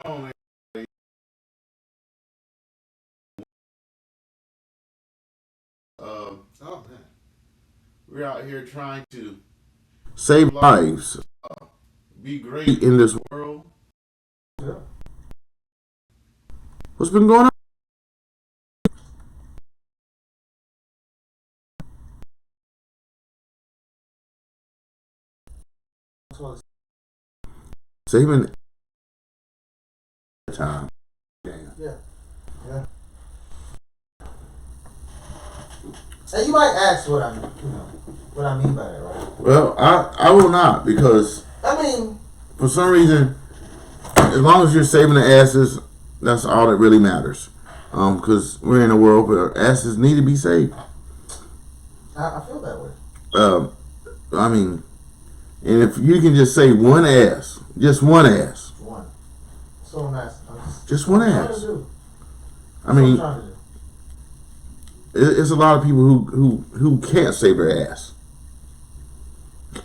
only Oh man. we're out here trying to save lives, be great in this world. Yeah. What's been going on? Saving time. Damn. Yeah. Yeah. And you might ask what I mean, what I mean by that, right? Well, I will not because I mean, for some reason, as long as you're saving the asses, that's all that really matters. Because we're in a world where asses need to be saved. I feel that way. Um, I mean, and if you can just say one ass, just one ass, One. So nice. just one Trying to ass. do. I mean, Trying to do. it's a lot of people who can't save their ass.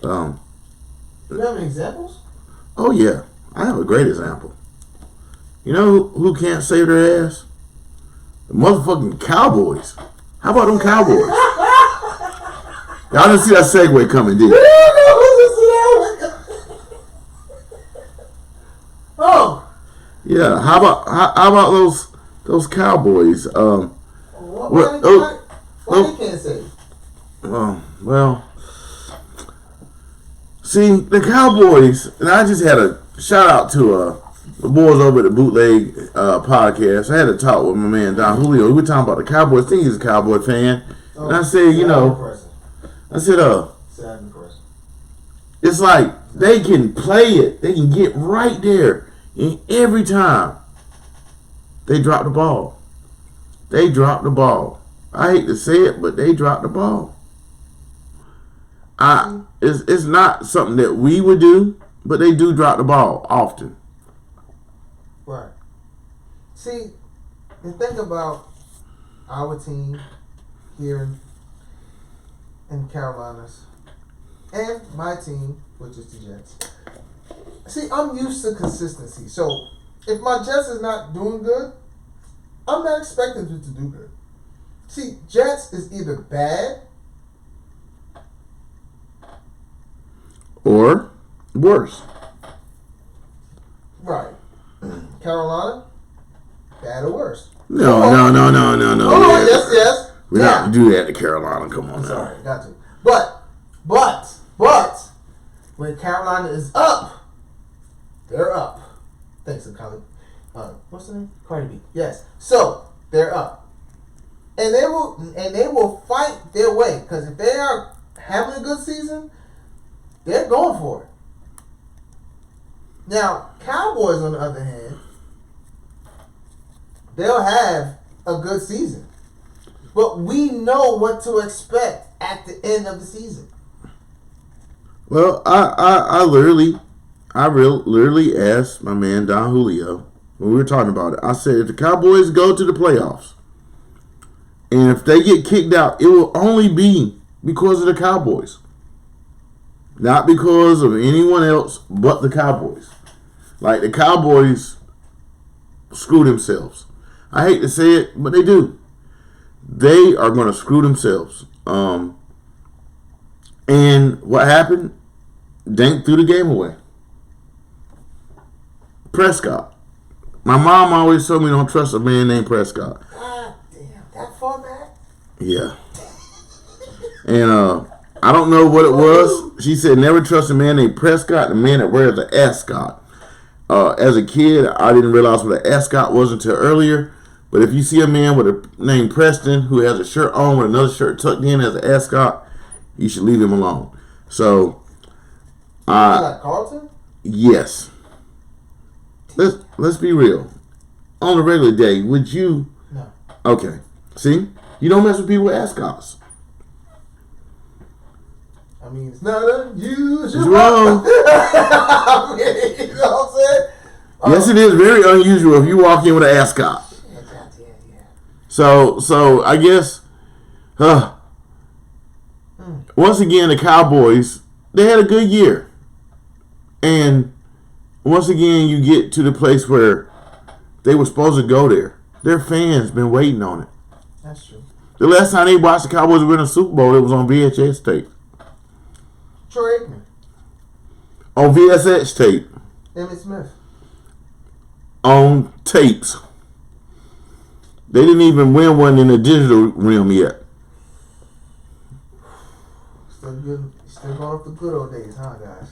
Um, Do you have any examples? oh yeah, I have a great example. You know who can't save their ass? The motherfucking Cowboys. How about them Cowboys? Y'all didn't see that segue coming, did you? Oh. Yeah. How about those Cowboys? Why you can't say? Well, see the Cowboys, and I just had a shout out to the boys over at the Bootleg podcast. I had a talk with my man Don Julio. We were talking about the Cowboys. I think he's a Cowboy fan, and I said, I said, Sad person. it's like they can play it. They can get right there, and every time they drop the ball. They drop the ball. I hate to say it, but they drop the ball. It's not something that we would do, but they do drop the ball often. Right. See, the thing about our team here in Carolinas and my team, which is the Jets. See, I'm used to consistency. So if my Jets is not doing good, I'm not expecting them to do good. See, Jets is either bad Or worse. right. Carolina, bad or worse. No. Oh, yes. We don't do that to Carolina. Come on now. Sorry, got to. But, when Carolina is up, they're up. Thanks to Kylie. What's the name? Cardi B. Yes. So they're up, and they will fight their way, because if they are having a good season, they're going for it. Now, Cowboys, on the other hand, they'll have a good season, but we know what to expect at the end of the season. Well, I literally asked my man Don Julio when we were talking about it. I said, if the Cowboys go to the playoffs, and if they get kicked out, it will only be because of the Cowboys. Not because of anyone else but the Cowboys. Like, the Cowboys screw themselves. I hate to say it, but they do. They are going to screw themselves. And what happened? Dank threw the game away. Prescott. My mom always told me don't trust a man named Prescott. God damn, that far back? Yeah. And I don't know what it was. She said never trust a man named Prescott, the man that wears an ascot. As a kid, I didn't realize what an ascot was until earlier. But if you see a man with a name Preston who has a shirt on with another shirt tucked in as an ascot, you should leave him alone. So, Like Carlton? yes. Let's be real. On a regular day, would you? No. Okay. See, you don't mess with people with ascots. I mean, it's not unusual. It's wrong. I mean, you know what I'm saying? Yes, it is very unusual if you walk in with an ascot. Yeah. So I guess, once again, the Cowboys, they had a good year. And once again, you get to the place where they were supposed to go there. Their fans been waiting on it. That's true. The last time they watched the Cowboys win a Super Bowl, it was on VHS tape. Troy Aikman. On VSX tape. Emmitt Smith. On tapes. They didn't even win one in the digital realm yet. Still good. Still going off the good old days, huh, guys?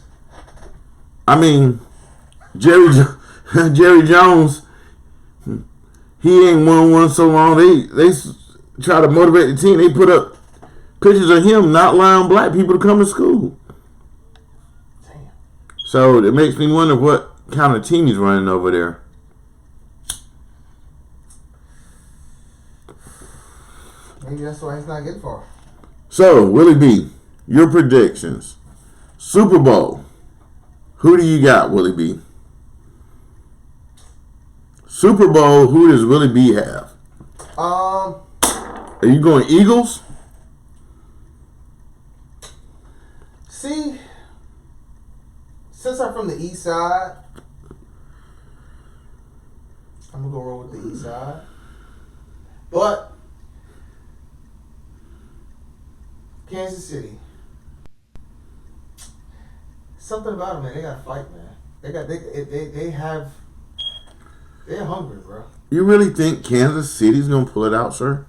I mean, Jerry Jones, he ain't won one so long. They try to motivate the team. They put up pictures of him not allowing black people to come to school. Damn. So it makes me wonder what kind of team he's running over there. Maybe that's why he's not getting far. So, Willie B, your predictions. Super Bowl. Who do you got, Willie B? Super Bowl, who does Willie B have? Are you going Eagles? See, since I'm from the east side, I'm going to go roll with the east side. But Kansas City, something about them, man. They got to fight, man. They're hungry, bro. You really think Kansas City's gonna pull it out, sir?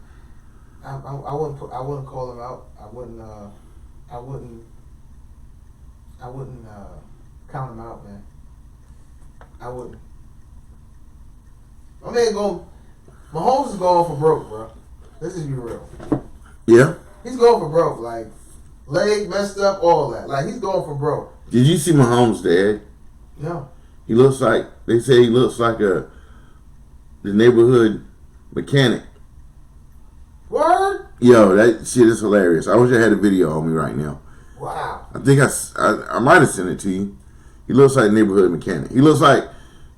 I wouldn't call them out. I wouldn't count them out, man. I wouldn't. Mahomes is going for broke, bro. Let's just be real. Yeah. He's going for broke. Like, leg messed up, all that. Like, he's going for broke. Did you see Mahomes' dad? No. He looks like, they say he looks like the neighborhood mechanic. Word? Yo, that shit is hilarious. I wish I had a video on me right now. Wow. I think I might have sent it to you. He looks like a neighborhood mechanic. He looks like,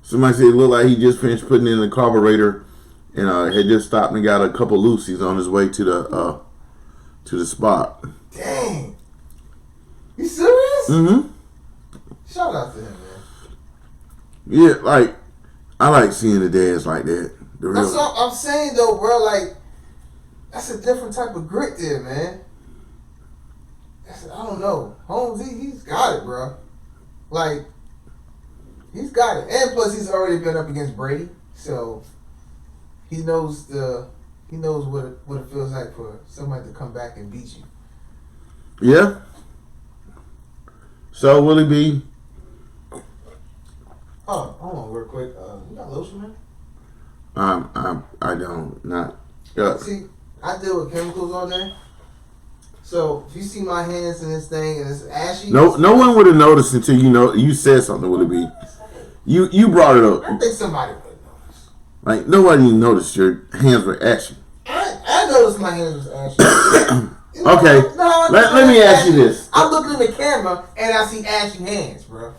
somebody said he looked like he just finished putting in the carburetor and had just stopped and got a couple loosies on his way to the spot. Dang. You serious? Mm-hmm. Shout out to him, man. Yeah, like, I like seeing the dads like that. That's what I'm saying, though, bro. Like, that's a different type of grit there, man. I don't know. Holmes, he's got it, bro. Like, he's got it. And plus, he's already been up against Brady, so he knows what it feels like for somebody to come back and beat you. Yeah. So, Willie B. Oh, hold on real quick. You got lotion, man? I don't. Not. See, I deal with chemicals all day. So, if you see my hands in this thing and it's ashy. No one would have noticed until you said something, Willie B. You brought it up. I think somebody would have noticed. Like, nobody noticed your hands were ashy. I noticed my hands was ashy. Okay. Let me ask you this. I'm looking in the camera and I see ashy hands, bro.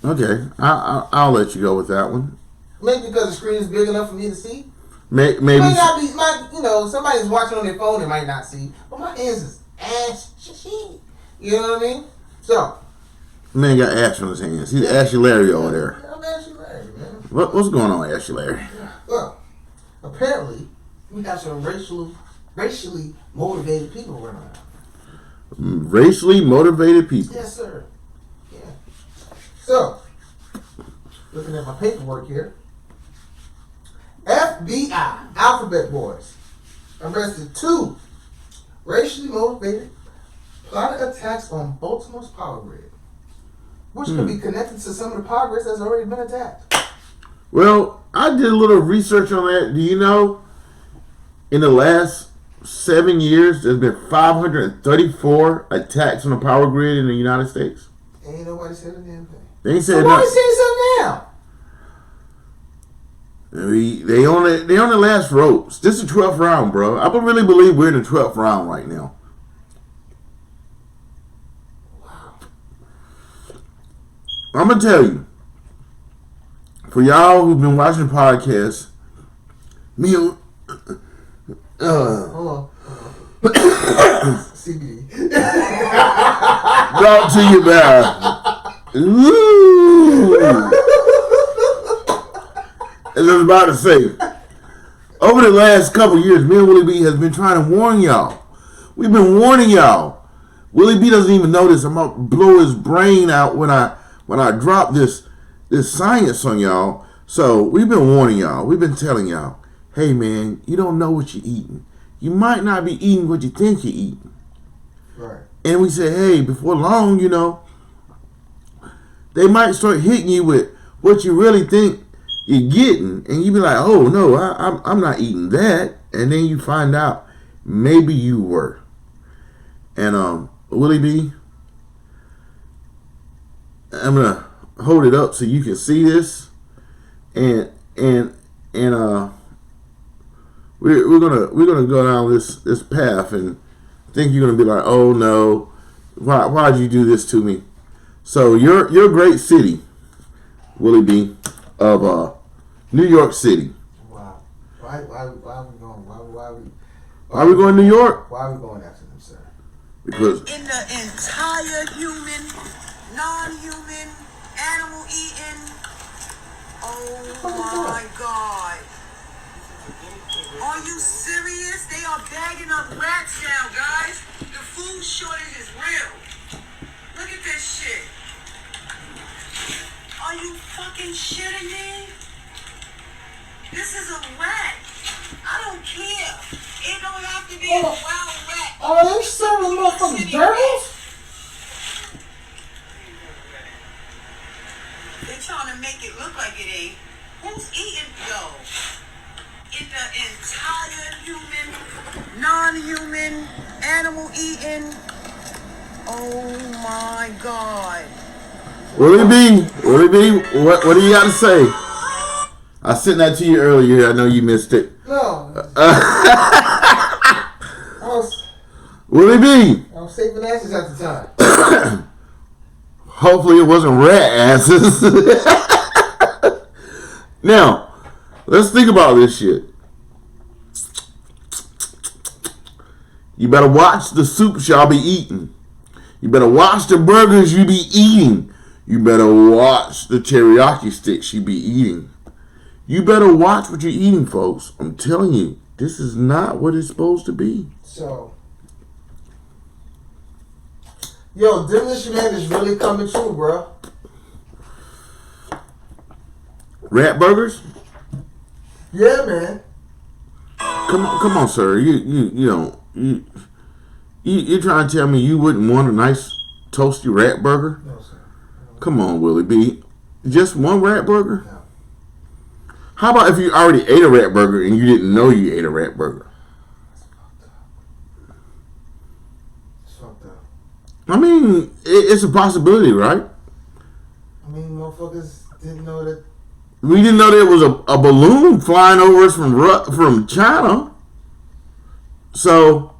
Okay. I'll let you go with that one. Maybe because the screen is big enough for me to see. Maybe. It might not be, somebody's watching on their phone, they might not see. But my hands is ashy. You know what I mean? So. Man got ash on his hands. He's Ashy Larry over there. I'm Ashy Larry, man. What's going on, Ashy Larry? Well, apparently, we got some racially motivated people running around. Racially motivated people. Yes, sir. Yeah. So, looking at my paperwork here. FBI, Alphabet Boys, arrested 2 racially motivated plotted attacks on Baltimore's power grid, which could be connected to some of the power grids that's already been attacked. Well, I did a little research on that. Do you know, in the last 7 years, there's been 534 attacks on the power grid in the United States? Ain't nobody said a damn thing. They ain't said Somebody nothing. say something now. They on the last ropes. This is the 12th round, bro. I really believe we're in the 12th round right now. Wow. I'm going to tell you, for y'all who've been watching the podcast, Hold on. CBD. brought to you by... Ooh. about to say. Over the last couple years, me and Willie B has been trying to warn y'all. We've been warning y'all. Willie B doesn't even know this. I'm about to blow his brain out when I drop this science on y'all. So we've been warning y'all. We've been telling y'all, hey man, you don't know what you're eating. You might not be eating what you think you're eating. Right. And we say, hey, before long, you know, they might start hitting you with what you really think you're getting, and you be like, oh no, I'm not eating that. And then you find out maybe you were. And Willie B, I'm gonna hold it up so you can see this, and we're gonna go down this path and think you're gonna be like, oh no, why'd you do this to me? So your great city, Willie B, of New York City. Wow. Why are we going? Why are we going to New York? Why are we going after them, sir? Because in the entire human, non-human, animal eating. Oh my God. Are you serious? They are bagging up rats now, guys. The food shortage is real. Look at this shit. Are you fucking shitting me? This is a rat. I don't care. It don't have to be a wild rat. Are they serving motherfucking gerbils? They're trying to make it look like it ain't. Who's eating? Yo. In the entire human, non-human, animal eating. Oh my God. Willie B, what do you got to say? I sent that to you earlier. I know you missed it. No. Willie B. I was saving asses at the time. Hopefully it wasn't rat asses. Now, let's think about this shit. You better watch the soups y'all be eating. You better watch the burgers you be eating. You better watch the teriyaki sticks you be eating. You better watch what you're eating, folks. I'm telling you, this is not what it's supposed to be. So, yo, Demolition Man is really coming true, bro. Rat burgers? Yeah, man. Come on, sir. You're trying to tell me you wouldn't want a nice toasty rat burger? No, sir. Come on, Willie B. Just one rat burger? No. How about if you already ate a rat burger and you didn't know you ate a rat burger? It's fucked up. I mean, it's a possibility, right? I mean, motherfuckers didn't know that. We didn't know there was a balloon flying over us from China. So,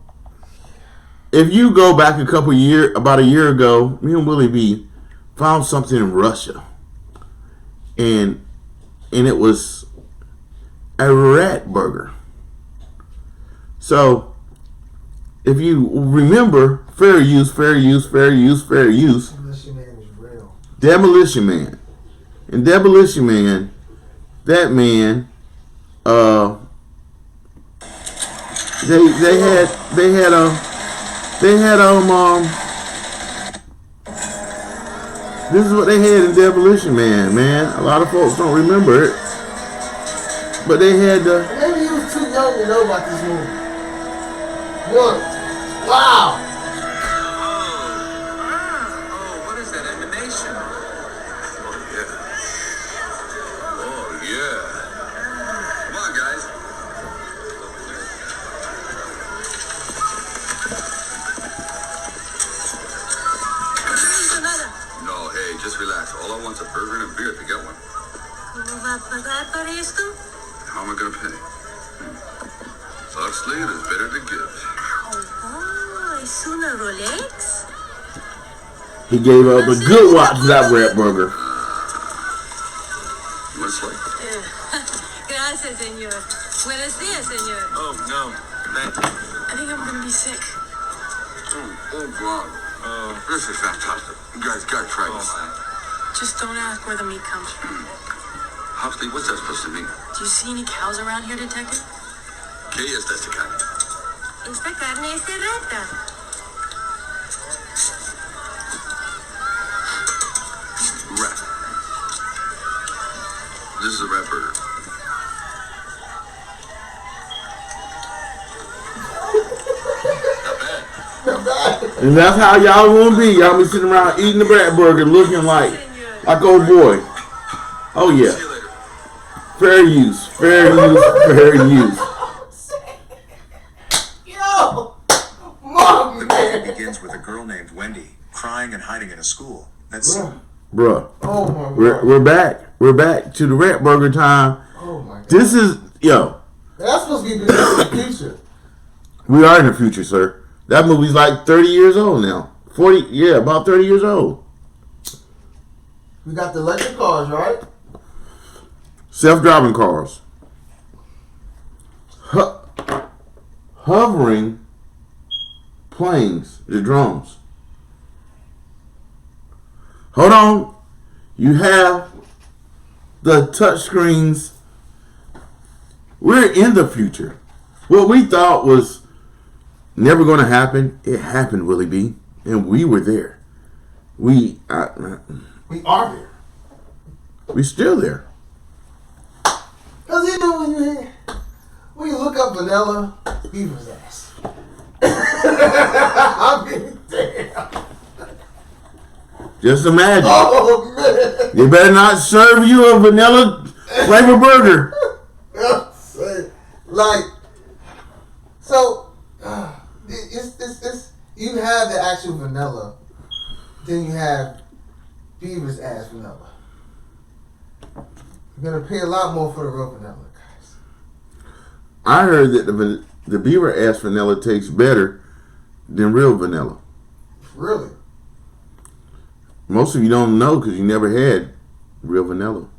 if you go back about a year ago, me and Willie B found something in Russia. And it was a rat burger. So, if you remember, fair use. Demolition Man is real. Demolition Man. And Demolition Man, that man, this is what they had in Demolition Man. A lot of folks don't remember it. But they had the... Maybe you was too young to know about this movie. Look. Wow. Oh, what is that emanation? Oh, yeah. Come on, guys. No, hey, just relax. All I want's a burger and a beer if you get one. ¿Cómo va a pagar para esto? How am I gonna pay? Huxley, it is better to give. Oh, ¿es una Rolex? He gave up a good watch to that rat burger. You want a slice? Gracias, señor. Buenos días, señor. Oh, no. Thank you. I think I'm gonna be sick. Oh, God. This is fantastic. You guys gotta try this. Just don't ask where the meat comes from. Huxley, what's that supposed to mean? Do you see any cows around here, Detective? ¿Qué es de esta carne? Esta carne es de rata. Rat. This is a rat burger. Not bad. And that's how y'all want to be. Y'all be sitting around eating the rat burger looking like old boy. Oh, yeah. See you later. Fair use. Fair use. Fair use. Yo! Mom, The man! movie begins with a girl named Wendy crying and hiding in a school. That's Bruh. Oh my god. We're back. We're back to the rat burger time. Oh my god. This is, yo, That's supposed to be the future. we are in the future, sir. That movie's like 30 years old now. 40, yeah, about 30 years old. We got the electric cars, right? Self-driving cars. Hovering planes, the drones. Hold on. You have the touch screens. We're in the future. What we thought was never going to happen, it happened, Willie B. And we were there. We are there. still there. Cause you know when you look up Vanilla Beaver's ass. I mean, damn. Just imagine. Oh man. They better not serve you a vanilla flavor burger. Like, so it's you have the actual vanilla, then you have Beaver's ass vanilla. You're gonna pay a lot more for the real vanilla, guys. I heard that the beaver ass vanilla tastes better than real vanilla. Really? Most of you don't know because you never had real vanilla.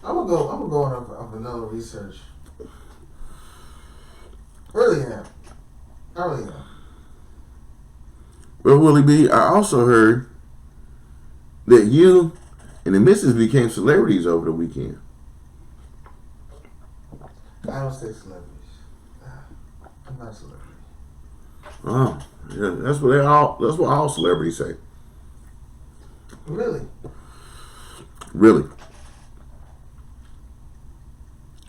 I'm gonna go on a vanilla research. Really am. I really am. Well, Willie B, I also heard that you and the missus became celebrities over the weekend. I don't say celebrities. I'm not a celebrity. Oh, yeah, that's what all celebrities say. Really? Really.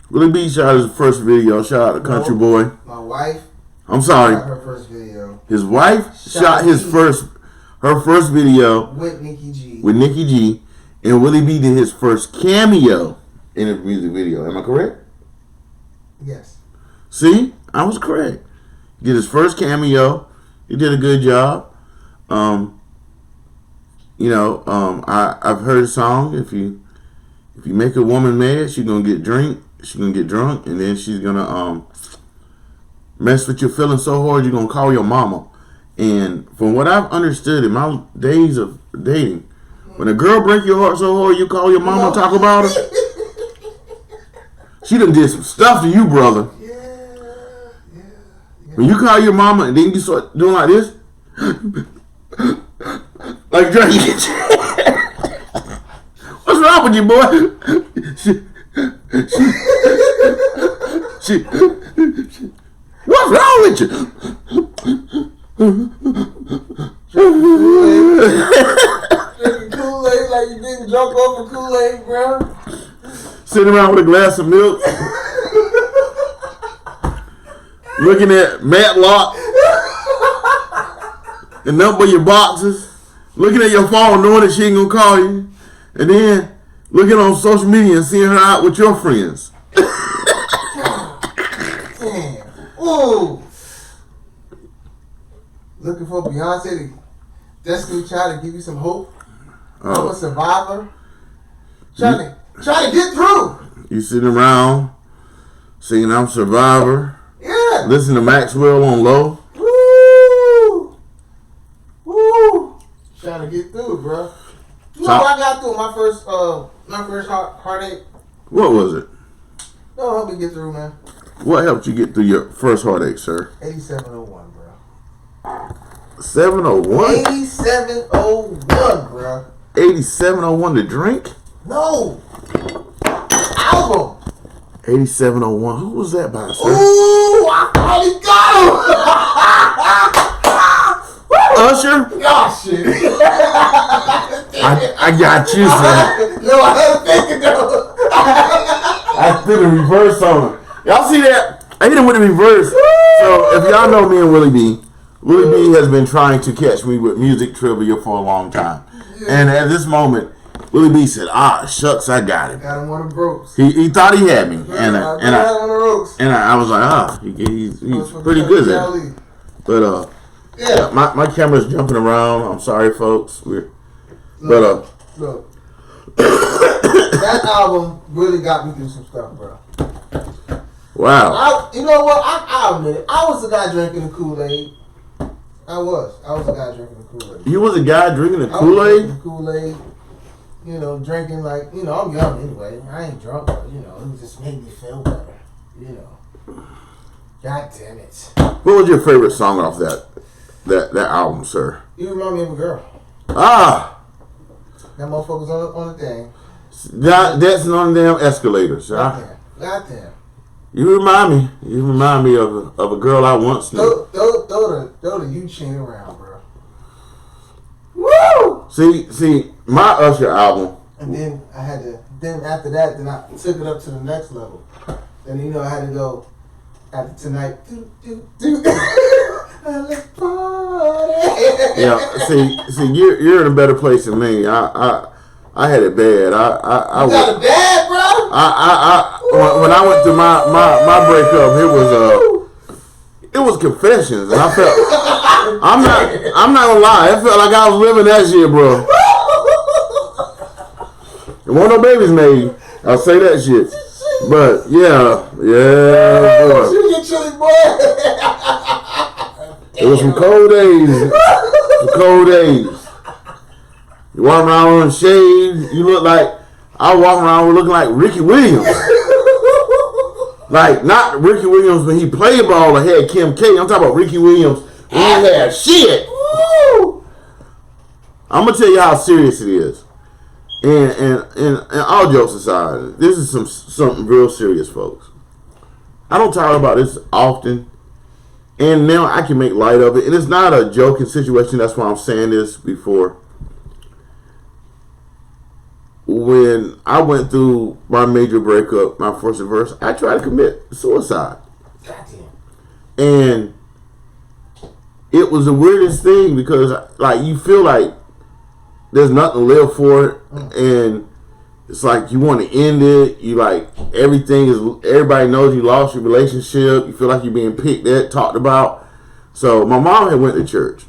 Willie B shot his first video. Shout out to Country Boy. My wife I'm shot sorry. her first video His wife shot her first video with Nikki G. with Nikki G, and Willie B did his first cameo in a music video. Am I correct? Yes. See, I was correct. He did his first cameo. He did a good job. I've heard a song. If you make a woman mad, she's gonna get drunk, and then she's gonna mess with your feelings so hard you're gonna call your mama. And from what I've understood in my days of dating, when a girl break your heart so hard you call your mama and talk about her, she done did some stuff to you, brother. Yeah. When you call your mama and then you start doing like this, like Drake. What's wrong with you, boy? She what's wrong with you? Drinking Kool-Aid like you getting drunk off of Kool-Aid, bro. Sitting around with a glass of milk, looking at Matlock and number your boxes, looking at your phone knowing that she ain't gonna call you, and then looking on social media and seeing her out with your friends. Damn. Ooh. Looking for Beyonce to desperately try to give you some hope. I'm a survivor. Trying to get through. You sitting around singing I'm Survivor. Yeah. Listen to Maxwell on low. Woo. Trying to get through, bro. You know what I got through my first heartache? What was it? Don't help me get through, man. What helped you get through your first heartache, sir? 8701, bro. 701? 8701, bro. 8701 to drink? No. Album. 8701. Who was that by, sir? Ooh, I finally got him. Usher? Oh, shit. I got you, sir. No, I had to think it though. I did a reverse on him. Y'all see that? I hit him with a reverse. So if y'all know me and Willy B has been trying to catch me with music trivia for a long time. And at this moment, Willy B said, shucks, I got him. Got him on the ropes. He thought he had me. And I on the ropes. I was like, he's pretty good at it. But yeah, my camera's jumping around. I'm sorry, folks. Look. That album really got me through some stuff, bro. Wow. You know what? I'll admit it. I was the guy drinking the Kool-Aid. I was the guy drinking the Kool-Aid. You was a guy drinking the I was Kool-Aid? drinking the Kool-Aid. You know, drinking like, I'm young anyway. I ain't drunk, but, it just made me feel better. God damn it. What was your favorite song off that album, sir? You remind me of a girl. That motherfucker's on the thing. That's on the damn escalators. Goddamn. You remind me of a girl I once knew. Throw the U-chain around, bro. Woo! See, my Usher album. And then after that, I took it up to the next level. And I had to go after tonight. Let's party. Yeah, see, you're in a better place than me. I had it bad. I got it bad, bro. When I went through my breakup, it was confessions, and I felt I'm not gonna lie, it felt like I was living that shit, bro. There weren't no babies made. I'll say that shit. But yeah, boy. You chilly boy. It was some cold days. You walk around on shade, you look like, I walk around looking like Ricky Williams. Like, not Ricky Williams when he played ball and had Kim K. I'm talking about Ricky Williams when he had shit. I'm going to tell you how serious it is. And all jokes aside, this is something real serious, folks. I don't talk about this often. And now I can make light of it. And it's not a joking situation. That's why I'm saying this before. When I went through my major breakup, my first divorce, I tried to commit suicide. Goddamn. And it was the weirdest thing because, like, you feel like there's nothing to live for, and it's like you want to end it. You like everybody knows you lost your relationship. You feel like you're being picked at, talked about. So my mom had went to church,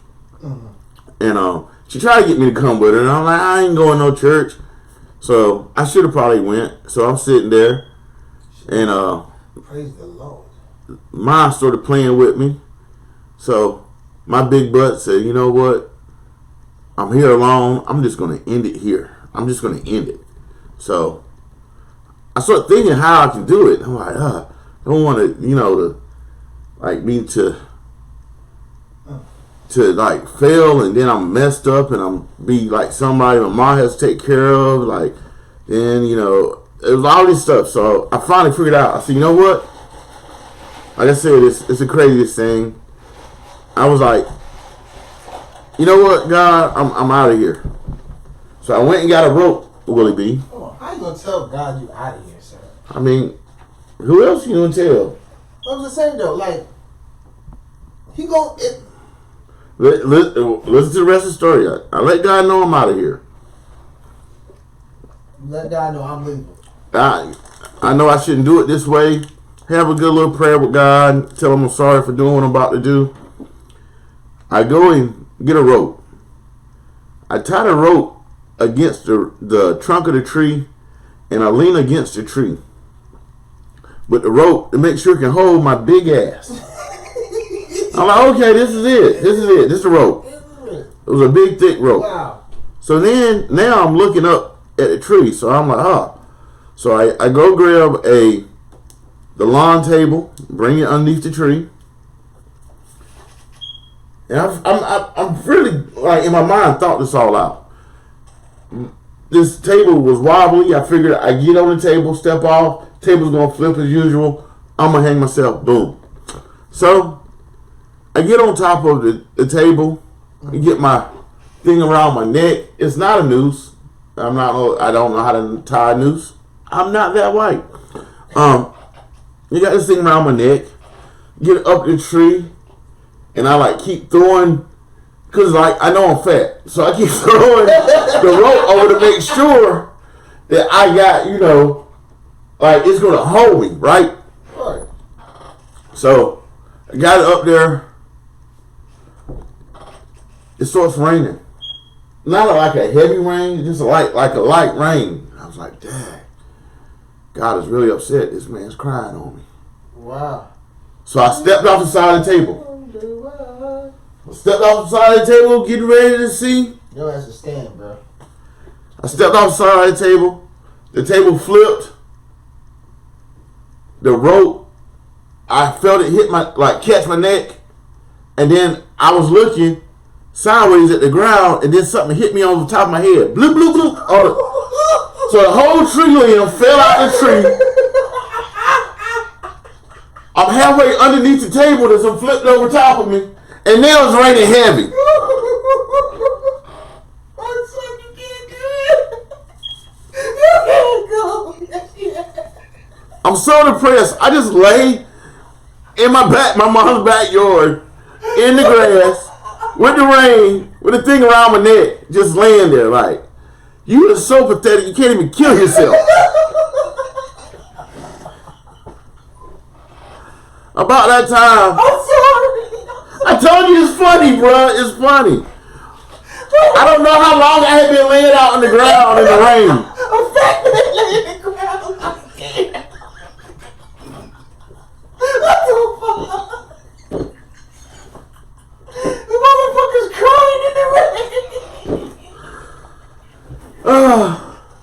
and she tried to get me to come with her, and I'm like, I ain't going to no church. So I should have probably went. So I'm sitting there, and praise the Lord. Mom started playing with me. So my big butt said, you know what? I'm here alone. I'm just going to end it here. I'm just going to end it. So I started thinking how I can do it. I'm like, I don't want to, to like fail and then I'm messed up and I'm be like somebody my mom has to take care of. Like, then, it was all this stuff. So I finally figured out. I said, you know what? Like I said, it's the craziest thing. I was like, you know what, God, I'm out of here. So I went and got a rope, Willy B. Come on, how you gonna tell God you out of here, sir? I mean, who else you gonna tell? I'm just saying though, like he gon' listen to the rest of the story. I let God know I'm out of here. Let God know I'm leaving. I know I shouldn't do it this way. Have a good little prayer with God. Tell him I'm sorry for doing what I'm about to do. I go and get a rope. I tie the rope against the trunk of the tree, and I lean against the tree with the rope to make sure it can hold my big ass. I'm like, okay, this is it. This is the rope. It was a big, thick rope. Wow. So then, now I'm looking up at the tree. So I'm like, So I go grab the lawn table, bring it underneath the tree. And I'm really, like, in my mind, thought this all out. this table was wobbly. I figured I get on the table, step off, table's gonna flip as usual. I'm gonna hang myself. Boom. So I get on top of the table, and get my thing around my neck. It's not a noose. I don't know how to tie a noose. I'm not that white. You got this thing around my neck. Get up the tree, and I like keep throwing, cause like I know I'm fat, so I keep throwing the rope over to make sure that I got, like it's gonna hold me, right? Right. So I got it up there. It starts raining. Not like a heavy rain, just like a light rain. I was like, dang, God is really upset. This man's crying on me. Wow. So I stepped off the side of the table. Getting ready to see. Your ass is stand, bro. I stepped off the side of the table. The table flipped. The rope, I felt it hit catch my neck. And then I was looking sideways at the ground, and then something hit me on the top of my head. Bloop, bloop, bloop. So the whole tree limb fell out the tree. I'm halfway underneath the table that's flipped over top of me, and now it's raining heavy. I'm so depressed. I just lay in my mom's backyard, in the grass, with the rain, with the thing around my neck, just laying there like, you are so pathetic, you can't even kill yourself. About that time, I'm sorry. I told you it's funny, bro. It's funny. I don't know how long I had been laying out on the ground in the rain. I'm fat man laying in the ground. I can't. What the fuck? The motherfucker's crying in the rain.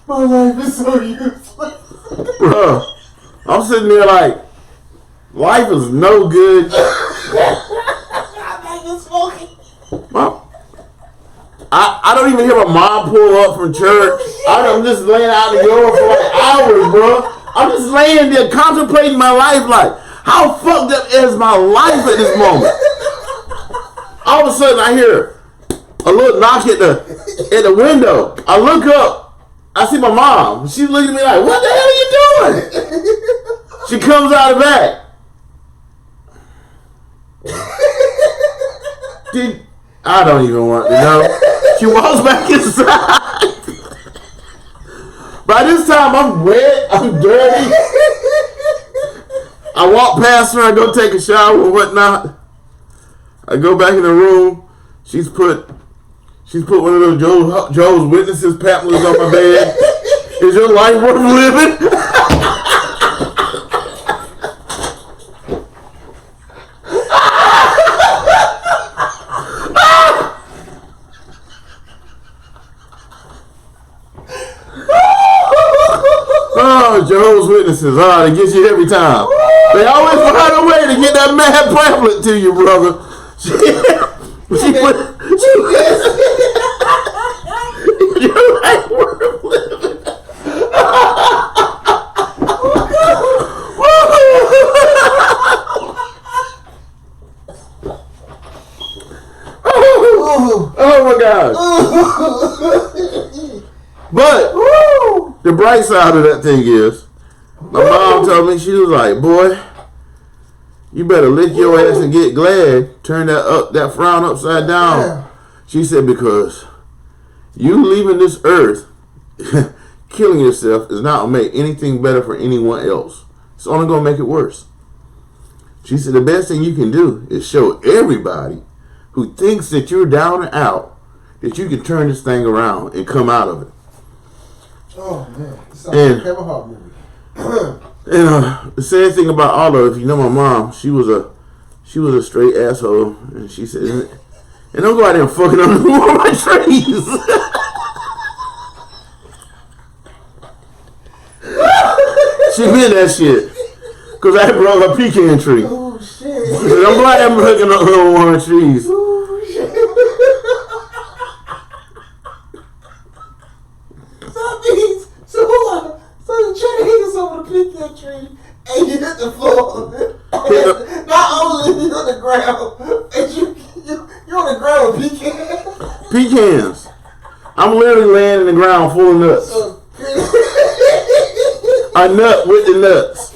My life is so useless. Bro, I'm sitting there like, life is no good. Mom, I don't even hear my mom pull up from church. I'm just laying out in the yard for like hours, bro. I'm just laying there contemplating my life like, how fucked up is my life at this moment? All of a sudden I hear a little knock at the window. I look up. I see my mom. She's looking at me like, what the hell are you doing? She comes out the back. I don't even want to know. She walks back inside. By this time, I'm wet. I'm dirty. I walk past her. I go take a shower and whatnot. I go back in the room. She's put one of those Joe's Witnesses pamphlets on my bed. Is your life worth living? Oh, Jehovah's Witnesses. They get you every time. They always find a way to get that mad pamphlet to you, brother. She put... Your life worth living. Oh my God. But the bright side of that thing is, my mom told me, she was like, boy, you better lick your ass and get glad. Turn that frown upside down. She said, because you leaving this earth, killing yourself is not going to make anything better for anyone else. It's only going to make it worse. She said, the best thing you can do is show everybody who thinks that you're down and out that you can turn this thing around and come out of it. Oh, man. This sounds like a Kevin Hart movie. And the sad thing about all of it, if you know my mom, she was a straight asshole, and she said, and don't go out there and fucking on one of my trees. She meant that shit, cause I broke her pecan tree. Oh shit! I'm glad I'm hooking up her on one of her trees. Oh shit! Pecans. I'm literally laying in the ground full of nuts. A nut with the nuts.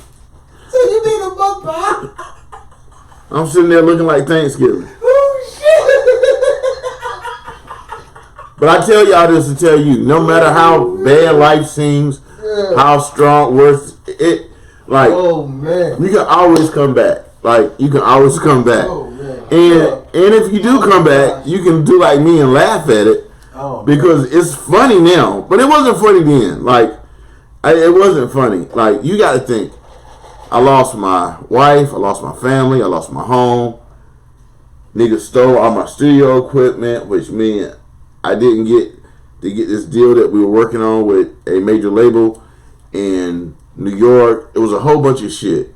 So you made a mug pie? I'm sitting there looking like Thanksgiving. Oh shit! But I tell y'all this to tell you, no matter how bad life seems, how strong, worse it, like, oh man, you can always come back. Like, you can always come back. Oh man. And if you do come back, you can do like me and laugh at it. Because it's funny now, but it wasn't funny then. Like, it wasn't funny. Like, you got to think. I lost my wife. I lost my family. I lost my home. Niggas stole all my studio equipment, which meant I didn't get to get this deal that we were working on with a major label in New York. It was a whole bunch of shit.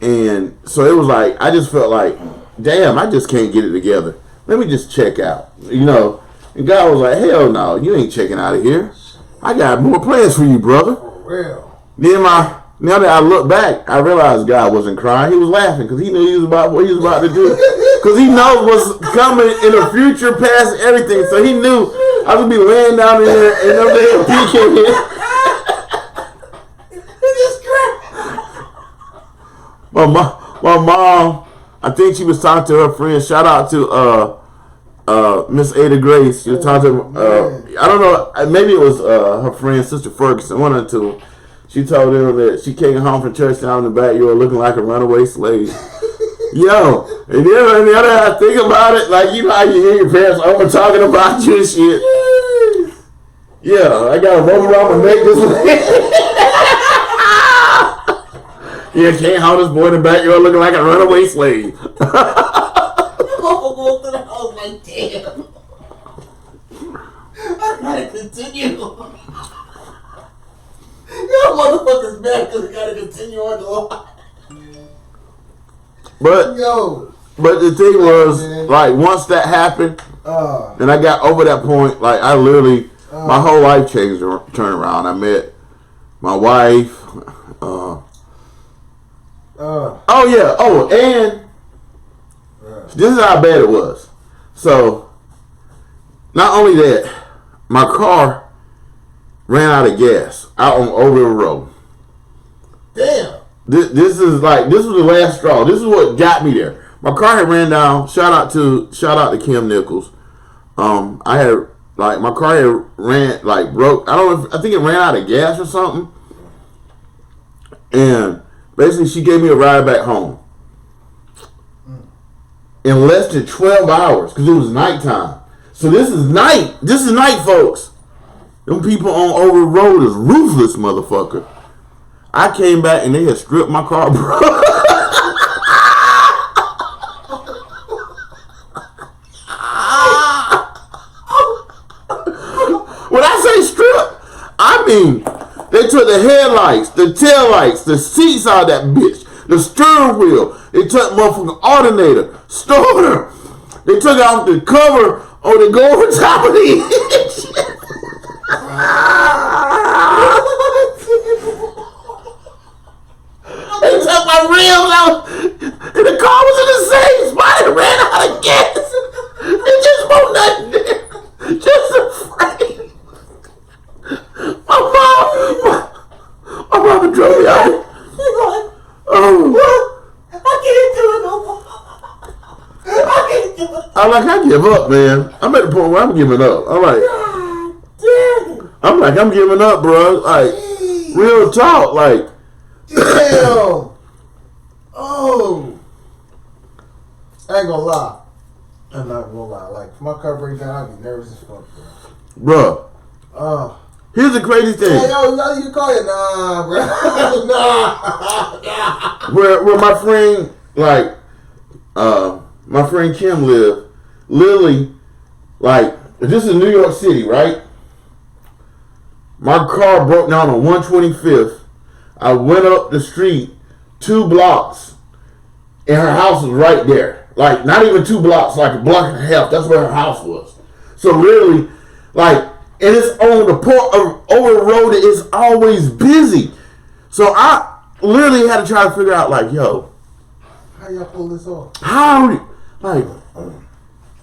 And so it was like, I just felt like, damn, I just can't get it together. Let me just check out, you know. And God was like, hell no, you ain't checking out of here. I got more plans for you, brother. For real. Then now that I look back, I realized God wasn't crying. He was laughing because he knew he was about what he was about to do. Because he knows what's coming in the future past everything. So he knew I was going to be laying down in there and I'm there peeking here. My mom, I think she was talking to her friend. Shout out to Miss Ada Grace. She was talking to I don't know, maybe it was her friend Sister Ferguson, one of the two. She told them that she came home from church down in the backyard looking like a runaway slave. Yo, and then the other I think about it, like, you know how you hear your parents over talking about you and shit. Yeah, I got a rope around my neck this way. Yeah, can't hold this boy in the backyard looking like a runaway slave. I was like, damn. I gotta continue. Y'all motherfuckers mad because I gotta continue on the line. But the thing was, like, once that happened, and I got over that point, like, I literally, my whole life changed, turned around. I met my wife. And this is how bad it was. So, not only that, my car ran out of gas out on Old River Road. Damn. This was the last straw. This is what got me there. My car had ran down. Shout out to Kim Nichols. I had, like, my car had ran, like, broke. I think it ran out of gas or something. And basically, she gave me a ride back home in less than 12 hours because it was nighttime. So this is night. This is night, folks. Them people on Over Road is ruthless, motherfucker. I came back and they had stripped my car, bro. When I say strip, I mean they took the headlights, the taillights, the seats out of that bitch, the steering wheel. They took motherfucking alternator, starter. They took out the cover on the go over top of the engine. They took my rims out, and the car was in the same spot. It ran out of gas. It just won't nothing there. Just a frame. My mama drove me out. I can't do it no more. I can't do it. I'm like, I give up, man. I'm at the point where I'm giving up. I'm giving up, bro. Like, real talk, like. Damn. Oh. I ain't gonna lie. I'm not gonna lie. Like, if my car breaks down, I'll be nervous as fuck, bro. Bro. Here's the crazy thing. Hey, yo, you call it? Nah, bro. nah. Where my friend, like, my friend Kim lived, literally, like, this is New York City, right? My car broke down on 125th. I went up the street 2 blocks, and her house was right there. Like, not even 2 blocks, like a block and a half. That's where her house was. So literally, like, and it's on the port of over the road that is always busy. So I literally had to try to figure out, like, yo, how y'all pull this off? how, like,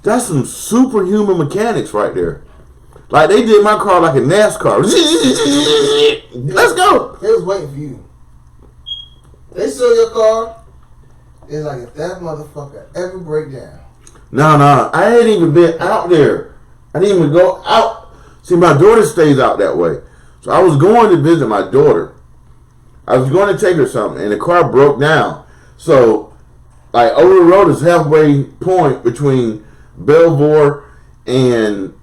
That's some superhuman mechanics right there. Like, they did my car like a NASCAR. Let's go. They was waiting for you. They saw your car. It's like if that motherfucker ever break down. No, I ain't even been out there. I didn't even go out. See, my daughter stays out that way. So I was going to visit my daughter. I was going to take her something, and the car broke down. So, like, over the road is halfway point between Belvoir and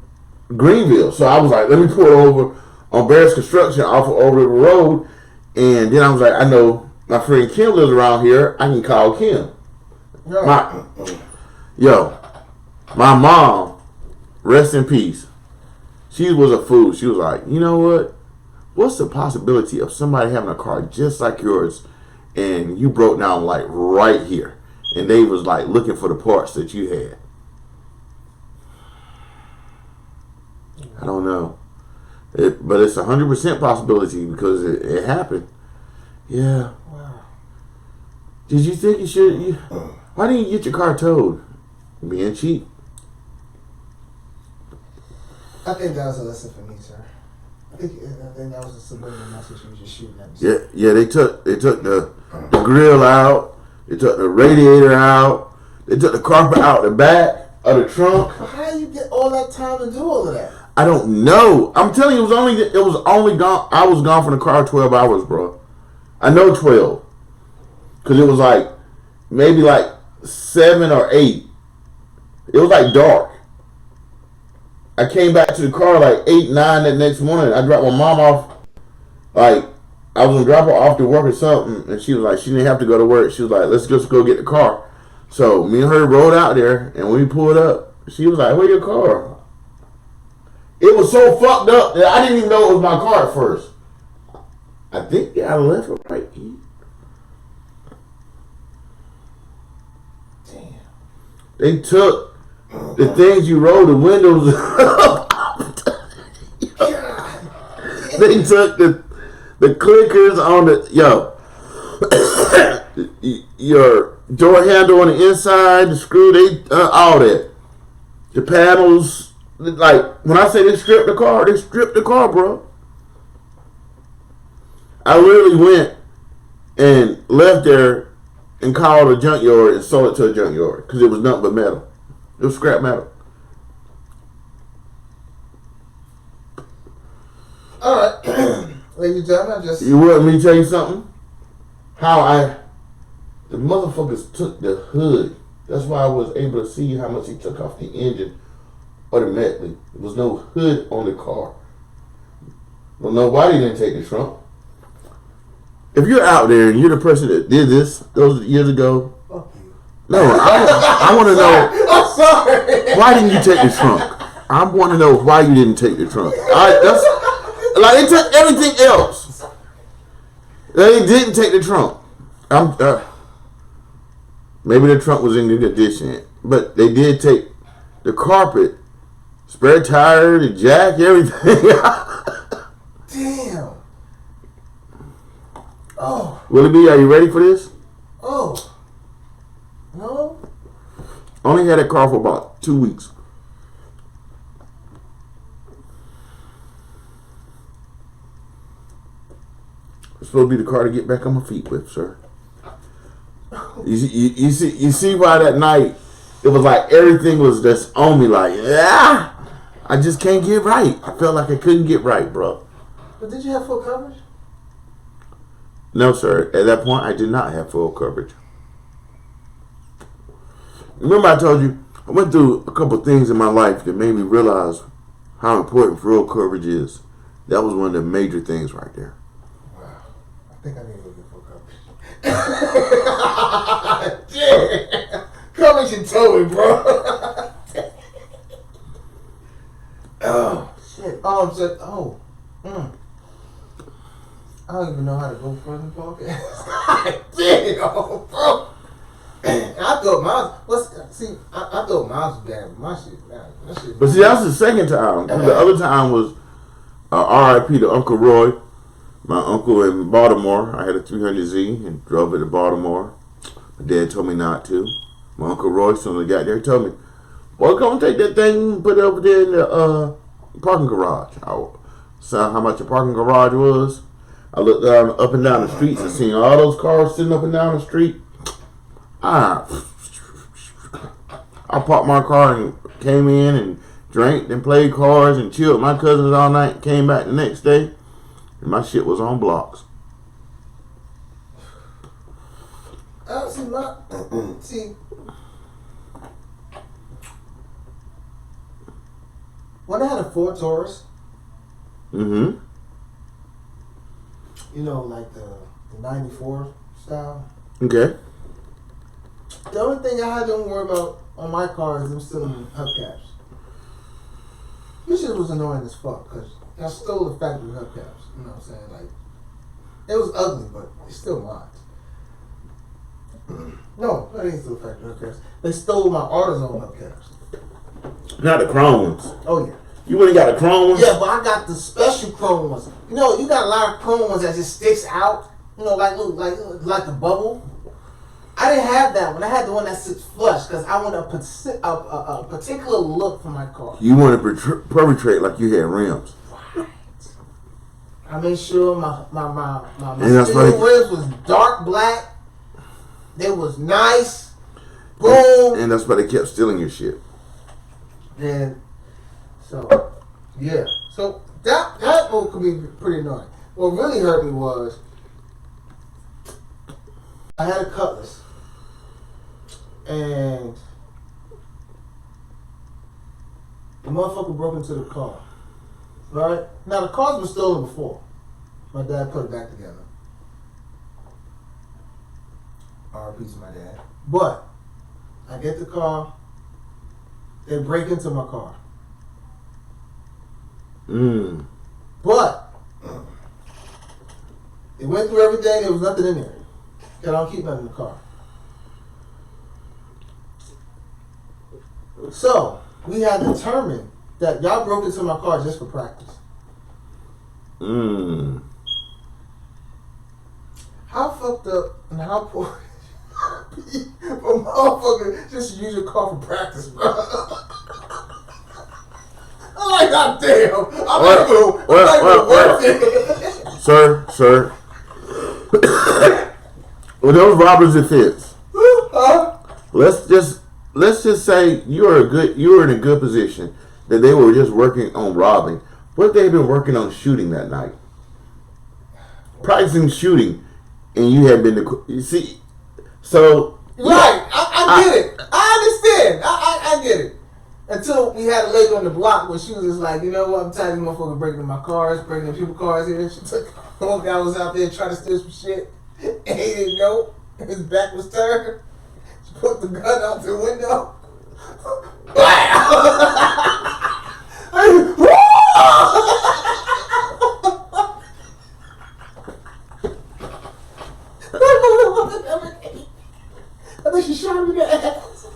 Greenville. So I was like, let me pull over on Barrett's Construction off of over the road. And then I was like, I know my friend Kim lives around here. I can call Kim. My mom, rest in peace. She was a fool. She was like, you know what? What's the possibility of somebody having a car just like yours and you broke down like right here? And they was like looking for the parts that you had. I don't know. But it's 100% possibility because it happened. Yeah. Wow. Did you think you should? Why didn't you get your car towed? Being cheap. I think that was a lesson for me, sir. I think that was a subliminal message you were just shooting at me. Yeah. They took the grill out. They took the radiator out. They took the carpet out the back of the trunk. How do you get all that time to do all of that? I don't know. I'm telling you, it was only gone. I was gone from the car 12 hours, bro. I know 12 because it was like maybe like 7 or 8. It was like dark. I came back to the car like 8, 9 that next morning. I dropped my mom off. Like, I was going to drop her off to work or something. And she was like, she didn't have to go to work. She was like, let's just go get the car. So me and her rode out there. And when we pulled up, she was like, where's your car? It was so fucked up that I didn't even know it was my car at first. I think I left it right here. Damn. They took the things you roll the windows. They took the clickers on your door handle on the inside, the screw, all that. The panels. Like, when I say they stripped the car, bro. I literally went and left there and called a junkyard and sold it to a junkyard because it was nothing but metal. It was scrap metal. All right. Ladies and gentlemen, You want me to tell you something? The motherfuckers took the hood. That's why I was able to see how much he took off the engine automatically. There was no hood on the car. Don't know why they didn't take the trunk. If you're out there and you're the person that did this those years ago, fuck you. no, I want to know. I'm sorry. Why didn't you take the trunk? I want to know why you didn't take the trunk. That's like they took everything else. They didn't take the trunk. Maybe the trunk was in good condition, but they did take the carpet, spare tire, the jack, everything. Damn. Oh. Willy B, are you ready for this? Oh. No. Only had that car for about 2 weeks. It's supposed to be the car to get back on my feet with, sir. You see why that night it was like everything was just on me, like, yeah, I just can't get right. I felt like I couldn't get right, bro. But did you have full coverage? No, sir. At that point, I did not have full coverage. Remember I told you, I went through a couple things in my life that made me realize how important full coverage is. That was one of the major things right there. Wow. I think I need to go get full coverage. Damn. Coverage and towing, bro. Oh, shit. I don't even know how to go further than podcast. Damn, bro. I thought I thought Miles was bad with my shit. But see, that's the second time. The other time was R.I.P. to Uncle Roy, my uncle in Baltimore. I had a 300Z and drove it to Baltimore. My dad told me not to. My Uncle Roy, soon as I got there, told me, Well, go and take that thing and put it over there in the parking garage. I saw how much the parking garage was. I looked down, up and down the streets and seen all those cars sitting up and down the street. I parked my car and came in and drank and played cards and chilled with my cousins all night. Came back the next day and my shit was on blocks. See, when I had a Ford Taurus, Mm-hmm. you know, like the 94 style, Okay. the only thing I had to worry about on my car is them stealing hubcaps. This shit was annoying as fuck because I stole the factory hubcaps. You know what I'm saying? Like, it was ugly, but it's still mine. No, I didn't steal the factory hubcaps. They stole my AutoZone hubcaps. Not the chrome ones. Oh, yeah. You wouldn't got the chrome ones? Yeah, but I got the special chrome ones. You know, you got a lot of chrome ones that just sticks out. You know, like a bubble. I didn't have that one. I had the one that sits flush because I want a particular look for my car. You want to perpetrate like you had rims. Right. I made sure my And that's steering right. rims was dark black. They was nice. Boom. And that's why they kept stealing your shit. And so, yeah. So that one could be pretty annoying. What really hurt me was I had a Cutlass, and the motherfucker broke into the car. Right? Now the car's been stolen before. My dad put it back together. R.I.P. to my dad. But I get the car. They break into my car. But it went through everything. There was nothing in there. I don't keep nothing in the car. So we had determined that y'all broke into my car just for practice. How fucked up and how poor a motherfucker just use your car for practice, bro. I'm like, God damn. I'm not even worth it. Sir. Well, those robbers defense. Let's just say you were in a good position that they were just working on robbing. What they've been working on shooting that night, practicing shooting, and you had been you see. So right, I get it. I understand. I get it. Until we had a lady on the block where she was just like, you know what? I'm tired of these motherfuckers breaking in my cars, breaking in people's cars here. She took one guy was out there trying to steal some shit, and he didn't know. His back was turned. She put the gun out the window. I think she shot him in the ass.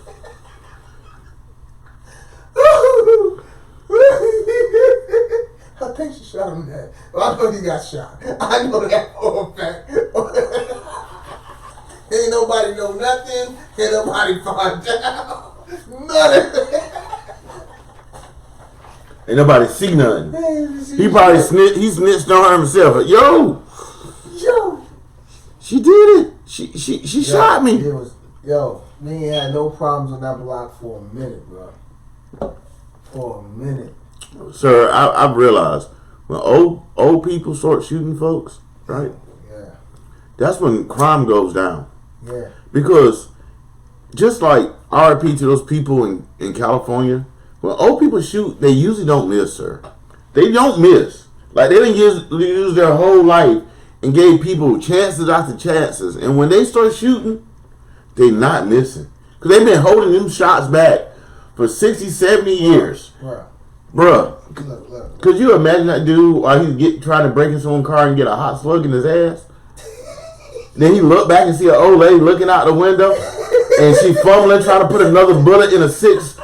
I think she shot him in the ass. Well, I know he got shot. I know that for a fact. Ain't nobody know nothing. Ain't nobody find out. Nothing. Ain't nobody see nothing. Man, He probably snitched on her himself. Yo, she did it. She shot me. It was, we ain't had no problems on that block for a minute, bro. For a minute. Sir, I've realized when old people start shooting folks, right? Yeah. That's when crime goes down. Yeah. Because just like RIP to those people in California, when old people shoot, they usually don't miss, sir. They don't miss. Like they didn't use their whole life and gave people chances after chances. And when they start shooting, they not missing. Because they've been holding them shots back for 60, 70 years. Bruh. Look. Could you imagine that dude while he's trying to break in someone's car and get a hot slug in his ass? Then he look back and see an old lady looking out the window and she fumbling trying to put another bullet in a six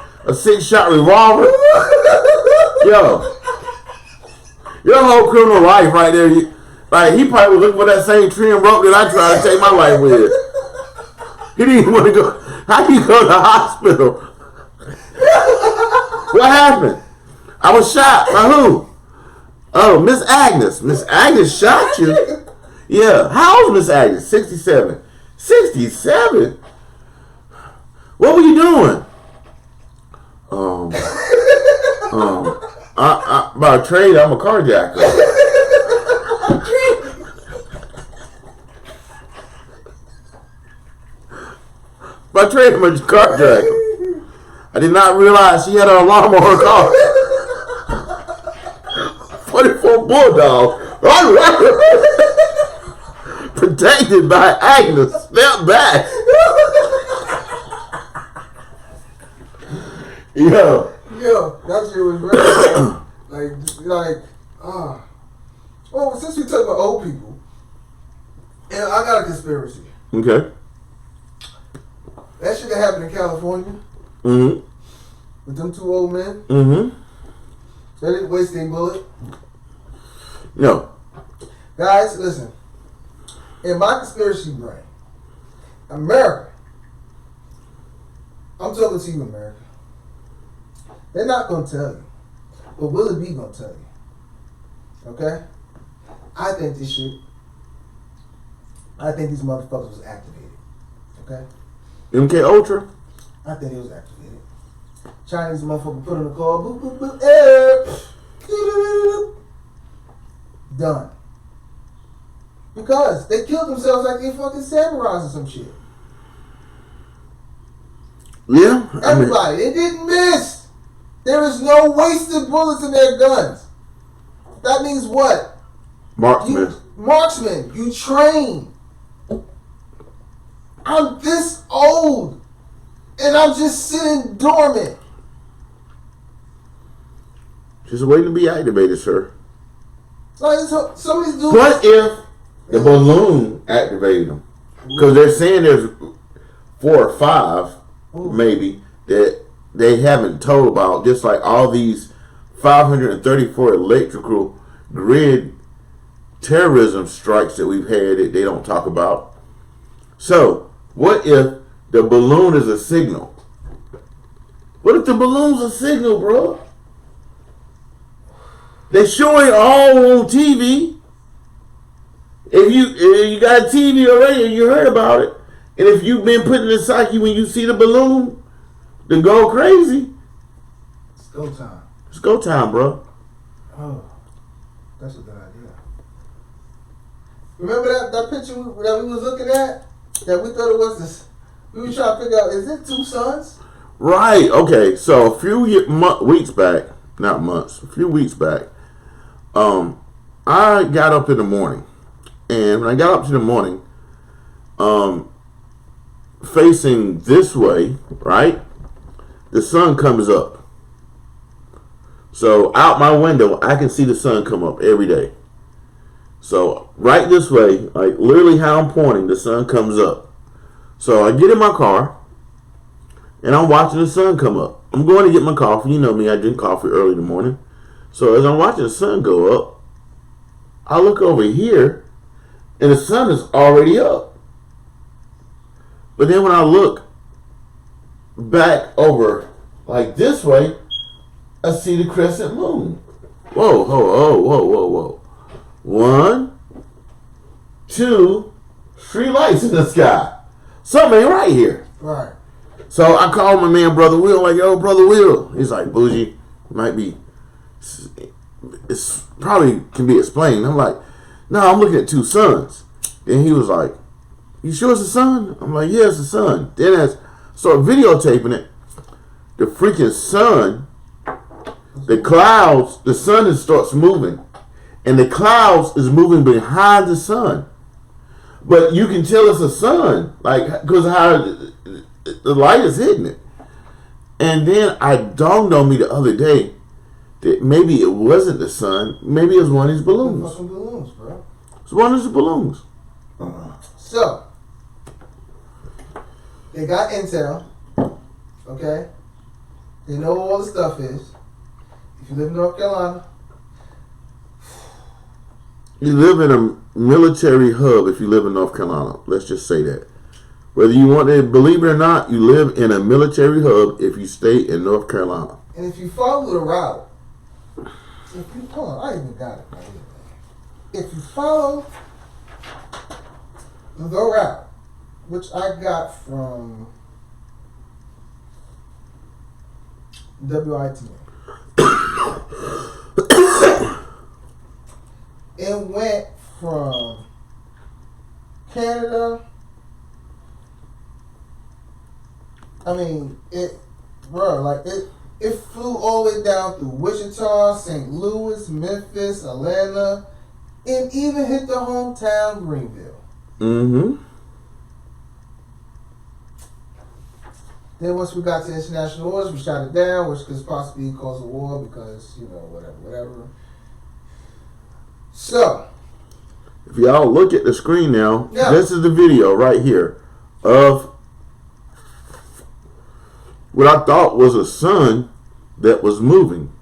shot revolver. Yo. Your whole criminal life right there. Like he probably was looking for that same tree and rope that I tried to take my life with. He didn't even want to go. How do you go to the hospital? What happened? I was shot by who? Oh, Miss Agnes. Miss Agnes shot you? Yeah. How old is Miss Agnes? 67. 67? What were you doing? By trade, I'm a carjacker. By trade, I'm a carjacker. I did not realize she had an alarm on her car. 44 Bulldog. Protected by Agnes. Step back. Yo, that shit was great. Well, since we talk about old people, and I got a conspiracy. Okay. That shit that happened in California. Mm-hmm. With them two old men. Mm-hmm. They didn't waste their bullet. No. Guys, listen. In my conspiracy brain, America, I'm talking to you, America. They're not going to tell you. But Willy B going to tell you. Okay? I think these motherfuckers was activated. Okay? MK Ultra? I think it was activated. Chinese motherfucker put in the call, boop, boop, boop, air. Done. Because they killed themselves like they fucking samurais or some shit. Yeah. Everybody, it didn't miss. There is no wasted bullets in their guns. That means what? Marksman. You train. I'm this old, and I'm just sitting dormant. Just waiting to be activated, sir. Like some of these dudes. What if the balloon activated them? Because they're saying there's 4 or 5, maybe, that they haven't told about. Just like all these 534 electrical grid terrorism strikes that we've had that they don't talk about. So, what if the balloon is a signal? What if the balloon's a signal, bro? They show it all on TV. If you got a TV or radio, you heard about it. And if you've been put in the psyche when you see the balloon, then go crazy. It's go time. It's go time, bro. Oh, that's a good idea. Remember that picture that we was looking at? That we thought it was this. We were trying to figure out, is it 2 suns? Right. Okay. So a few weeks back, not months, a few weeks back, I got up in the morning, and when I got up in the morning, facing this way, right, the sun comes up. So out my window, I can see the sun come up every day. So right this way, like literally how I'm pointing, the sun comes up. So I get in my car, and I'm watching the sun come up. I'm going to get my coffee. You know me, I drink coffee early in the morning. So as I'm watching the sun go up, I look over here, and the sun is already up. But then when I look back over like this way, I see the crescent moon. Whoa. 1, 2, 3 lights in the sky. Something ain't right here. Right. So I called my man, Brother Will, like, yo, Brother Will. He's like, Buji, it's probably can be explained. I'm like, no, I'm looking at 2 suns. Then he was like, you sure it's a sun? I'm like, yeah, it's a sun. Then as I started videotaping it, the freaking sun, the clouds, the sun starts moving. And the clouds is moving behind the sun. But you can tell it's a sun, like, because how the light is hitting it. And then I dawned on me the other day that maybe it wasn't the sun. Maybe it was one of these balloons. Fucking balloons, bro. It's one of these balloons. So, they got intel, okay? They know where all the stuff is. If you live in North Carolina, you live in a military hub if you live in North Carolina. Let's just say that. Whether you want to believe it or not, you live in a military hub if you stay in North Carolina. And if you follow the route, hold on, I even got it. If you follow the route, which I got from WITN, it went from Canada. I mean, it flew all the way down through Wichita, St. Louis, Memphis, Atlanta, and even hit the hometown Greenville. Mm-hmm. Then once we got to international orders, we shot it down, which could possibly cause a war because, whatever. So, if y'all look at the screen now, yeah. This is the video right here of what I thought was a sun that was moving.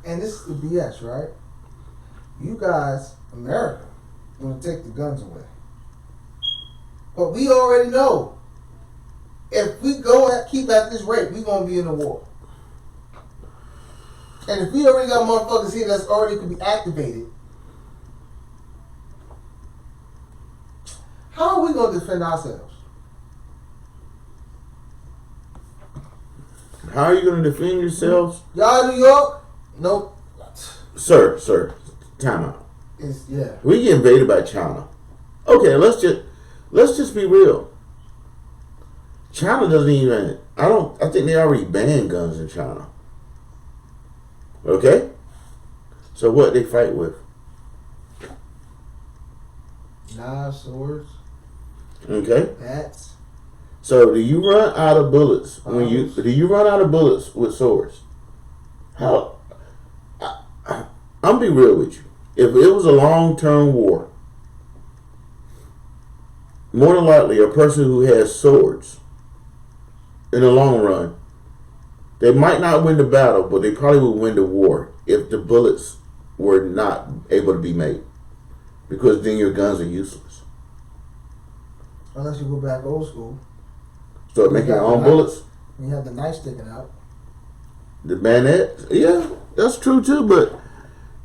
And this is the BS, right? You guys, America, want to take the guns away. But we already know if we keep at this rate, we're going to be in a war. And if we already got motherfuckers here that's already could be activated, how are we going to defend ourselves? How are you going to defend yourselves? Y'all in New York? Nope. Sir, time out. Yeah. We get invaded by China. Okay, let's just be real. China doesn't even, I think they already banned guns in China. Okay? So what they fight with? Knives, swords. Okay? Bats. So do you run out of bullets do you run out of bullets with swords? How? I'm be real with you. If it was a long-term war, more than likely a person who has swords in the long run, they might not win the battle, but they probably would win the war if the bullets were not able to be made, because then your guns are useless. Unless you go back old school. Start making your own bullets. You have the knife sticking out. The bayonet, yeah, that's true too. But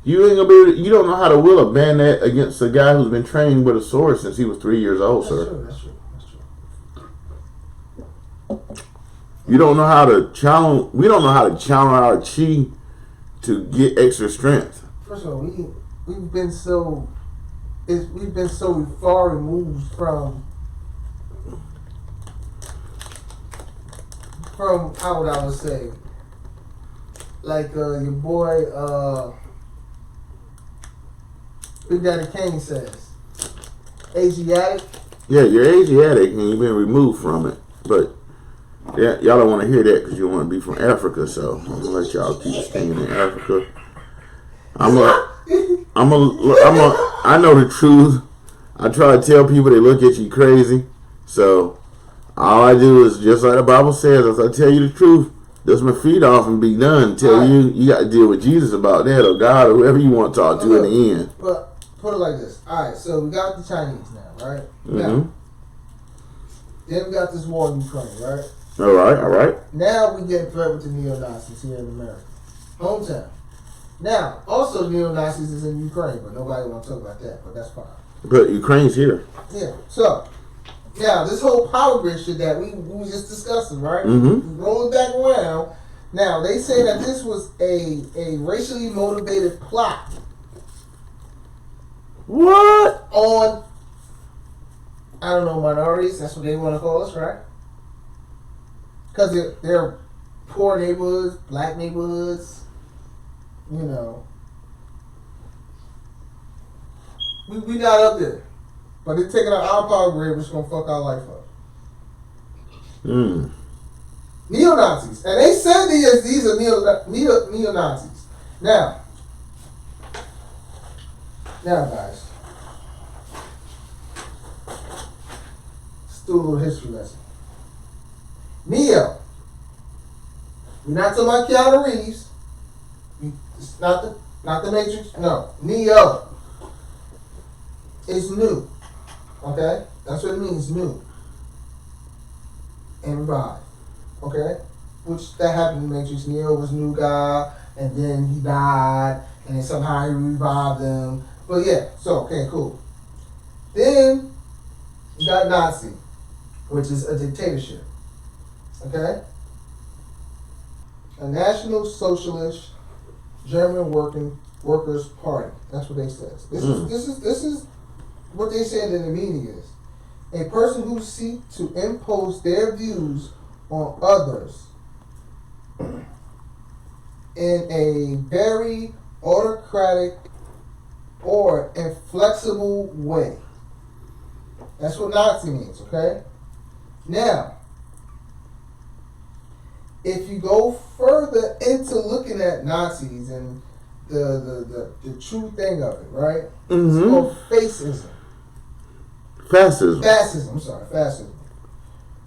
you ain't gonna be able to, you don't know how to wield a bayonet against a guy who's been trained with a sword since he was 3 years old, That's sir. True, that's true. You don't know how to channel. We don't know how to channel our chi to get extra strength. First of all, we've been so far removed from how would I would say, like your boy Big Daddy Kane says, Asiatic. Yeah, you're Asiatic and you've been removed from it, but yeah, y'all don't want to hear that because you want to be from Africa. So I'm gonna let y'all keep staying in Africa. I know the truth. I try to tell people, they look at you crazy. So all I do is just like the Bible says, as I tell you the truth, dust my feet off and be done. Tell you got to deal with Jesus about that, or God, or whoever you want to talk to in the end. But put it like this. All right, so we got the Chinese now, right? Mm-hmm. Now, then we got this war in Ukraine, right? All right. Now we get threat with the neo-Nazis here in America. Hometown. Now, also neo-Nazis is in Ukraine, but nobody want to talk about that, but that's fine. But Ukraine's here. Yeah, so, now this whole power grid shit that we were just discussing, right? Mm-hmm. Rolling back around. Now, they say that this was a racially motivated plot. What? On, I don't know, minorities, that's what they want to call us, right? Because they're poor neighborhoods, black neighborhoods, you know. We not up there. But they're taking out our power grid, which is going to fuck our life up. Neo-Nazis. And they said these are neo-Nazis. Now, guys. Let's do a little history lesson. Neo. We're not talking about Keanu Reeves. It's not the Matrix. No. Neo. It's new. Okay? That's what it means, new. And revive. Okay? Which that happened in Matrix. Neo was new guy, and then he died, and then somehow he revived him. But yeah, so, okay, cool. Then, you got Nazi, which is a dictatorship. Okay? A National Socialist German Workers' Party. That's what they says. This is what they said in the meeting is. A person who seeks to impose their views on others in a very autocratic or inflexible way. That's what Nazi means, okay? Now, if you go further into looking at Nazis and the true thing of it, right? It's called fascism. Fascism.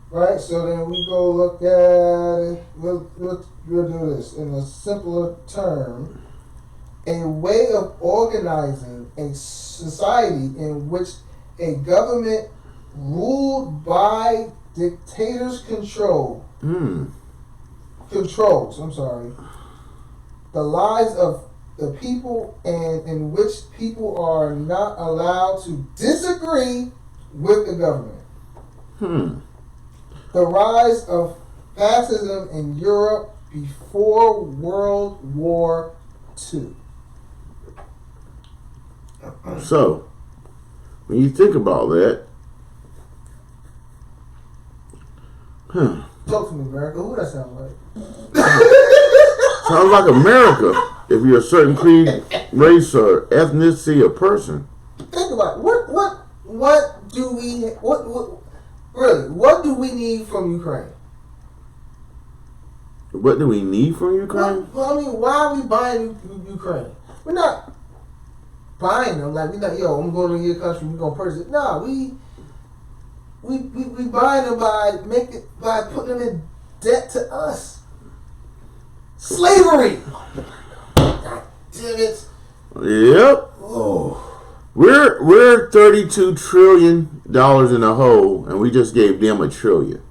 Right? So then we go look at it. We'll do this in a simpler term. A way of organizing a society in which a government ruled by dictators controls the lives of the people, and in which people are not allowed to disagree with the government. The rise of fascism in Europe before World War II. So, when you think about that, Talk to me, America. Who that sound like? sounds like America if you're a certain creed, race, or ethnicity or person. Think about it. What do we need from Ukraine? What do we need from Ukraine? Well, I mean, why are we buying Ukraine? We're not buying them like we're not. Yo, I'm going to your country. We're gonna purchase it. No, we buying them by putting them in debt to us. Slavery. God damn it. Yep. Oh. We're $32 trillion in the hole, and we just gave them $1 trillion.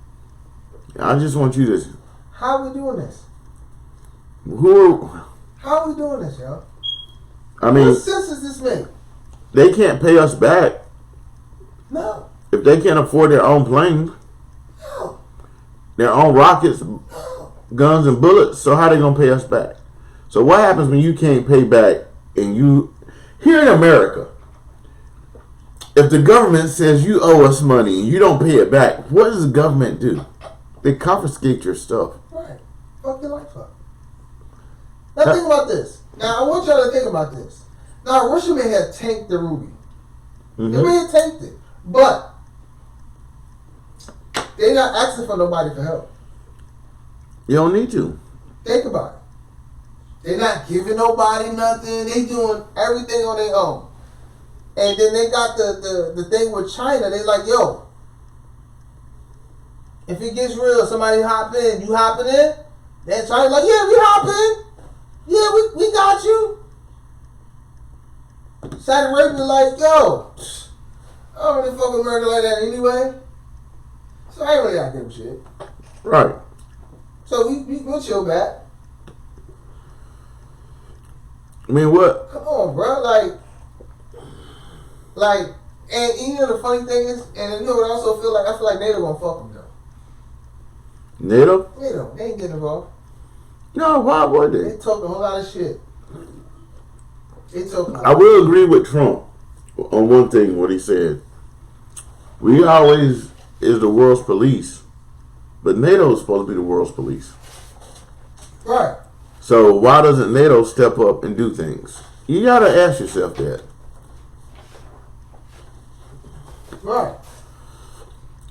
I just want you to. How are we doing this? How are we doing this, yo? I mean, what sense does this make? They can't pay us back. No. If they can't afford their own planes, No. their own rockets, guns, and bullets, so how they gonna pay us back? So what happens when you can't pay back, and you here in America? If the government says you owe us money and you don't pay it back, what does the government do? They confiscate your stuff. Right. Fuck your life up. Now think about this. Now I want y'all to think about this. Now Russia may have tanked the ruby. They may have tanked it. But they're not asking for nobody for help. You don't need to. Think about it. They're not giving nobody nothing. They doing everything on their own. And then they got the thing with China. They like, yo, if it gets real, somebody hop in. You hopping in? Then China's like, yeah, we hop in. Yeah, we got you. Saudi Arabia like, yo, I don't really fuck with America like that anyway. So I ain't really got to give a shit. Right. So we'll chill back. I mean, what? Come on, bro. Like, and you know the funny thing is, and you know what I also feel like? I feel like NATO gonna fuck them though. NATO? They ain't getting involved. No, why would They talking a whole lot of shit. I will agree with Trump on one thing, what he said. We always is the world's police, but NATO is supposed to be the world's police. Right. So why doesn't NATO step up and do things? You gotta ask yourself that. Right.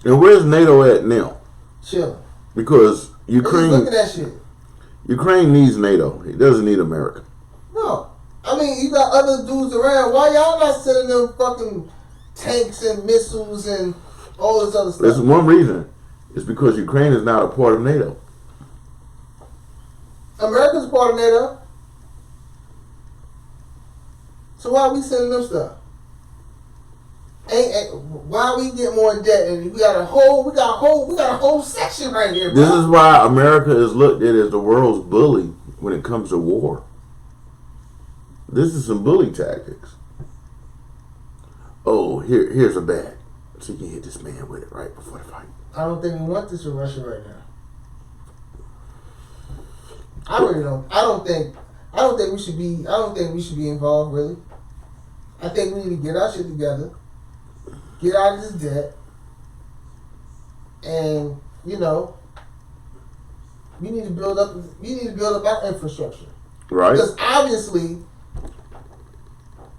And where's NATO at now? Chilling. Because Ukraine. Look at that shit. Ukraine needs NATO. It doesn't need America. No. I mean, you got other dudes around. Why y'all not sending them fucking tanks and missiles and all this other stuff? There's one reason. It's because Ukraine is not a part of NATO. America's a part of NATO. So why are we sending them stuff? Why we get more in debt? And we got a whole section right here, bro. This is why America is looked at as the world's bully when it comes to war. This is some bully tactics. Oh, here's a bag, so you can hit this man with it right before the fight. I don't think we want this in Russia right now. I really don't. I don't think we should be. I don't think we should be involved. Really, I think we need to get our shit together, get out of this debt, and we need to build up. We need to build up our infrastructure, Right. because obviously,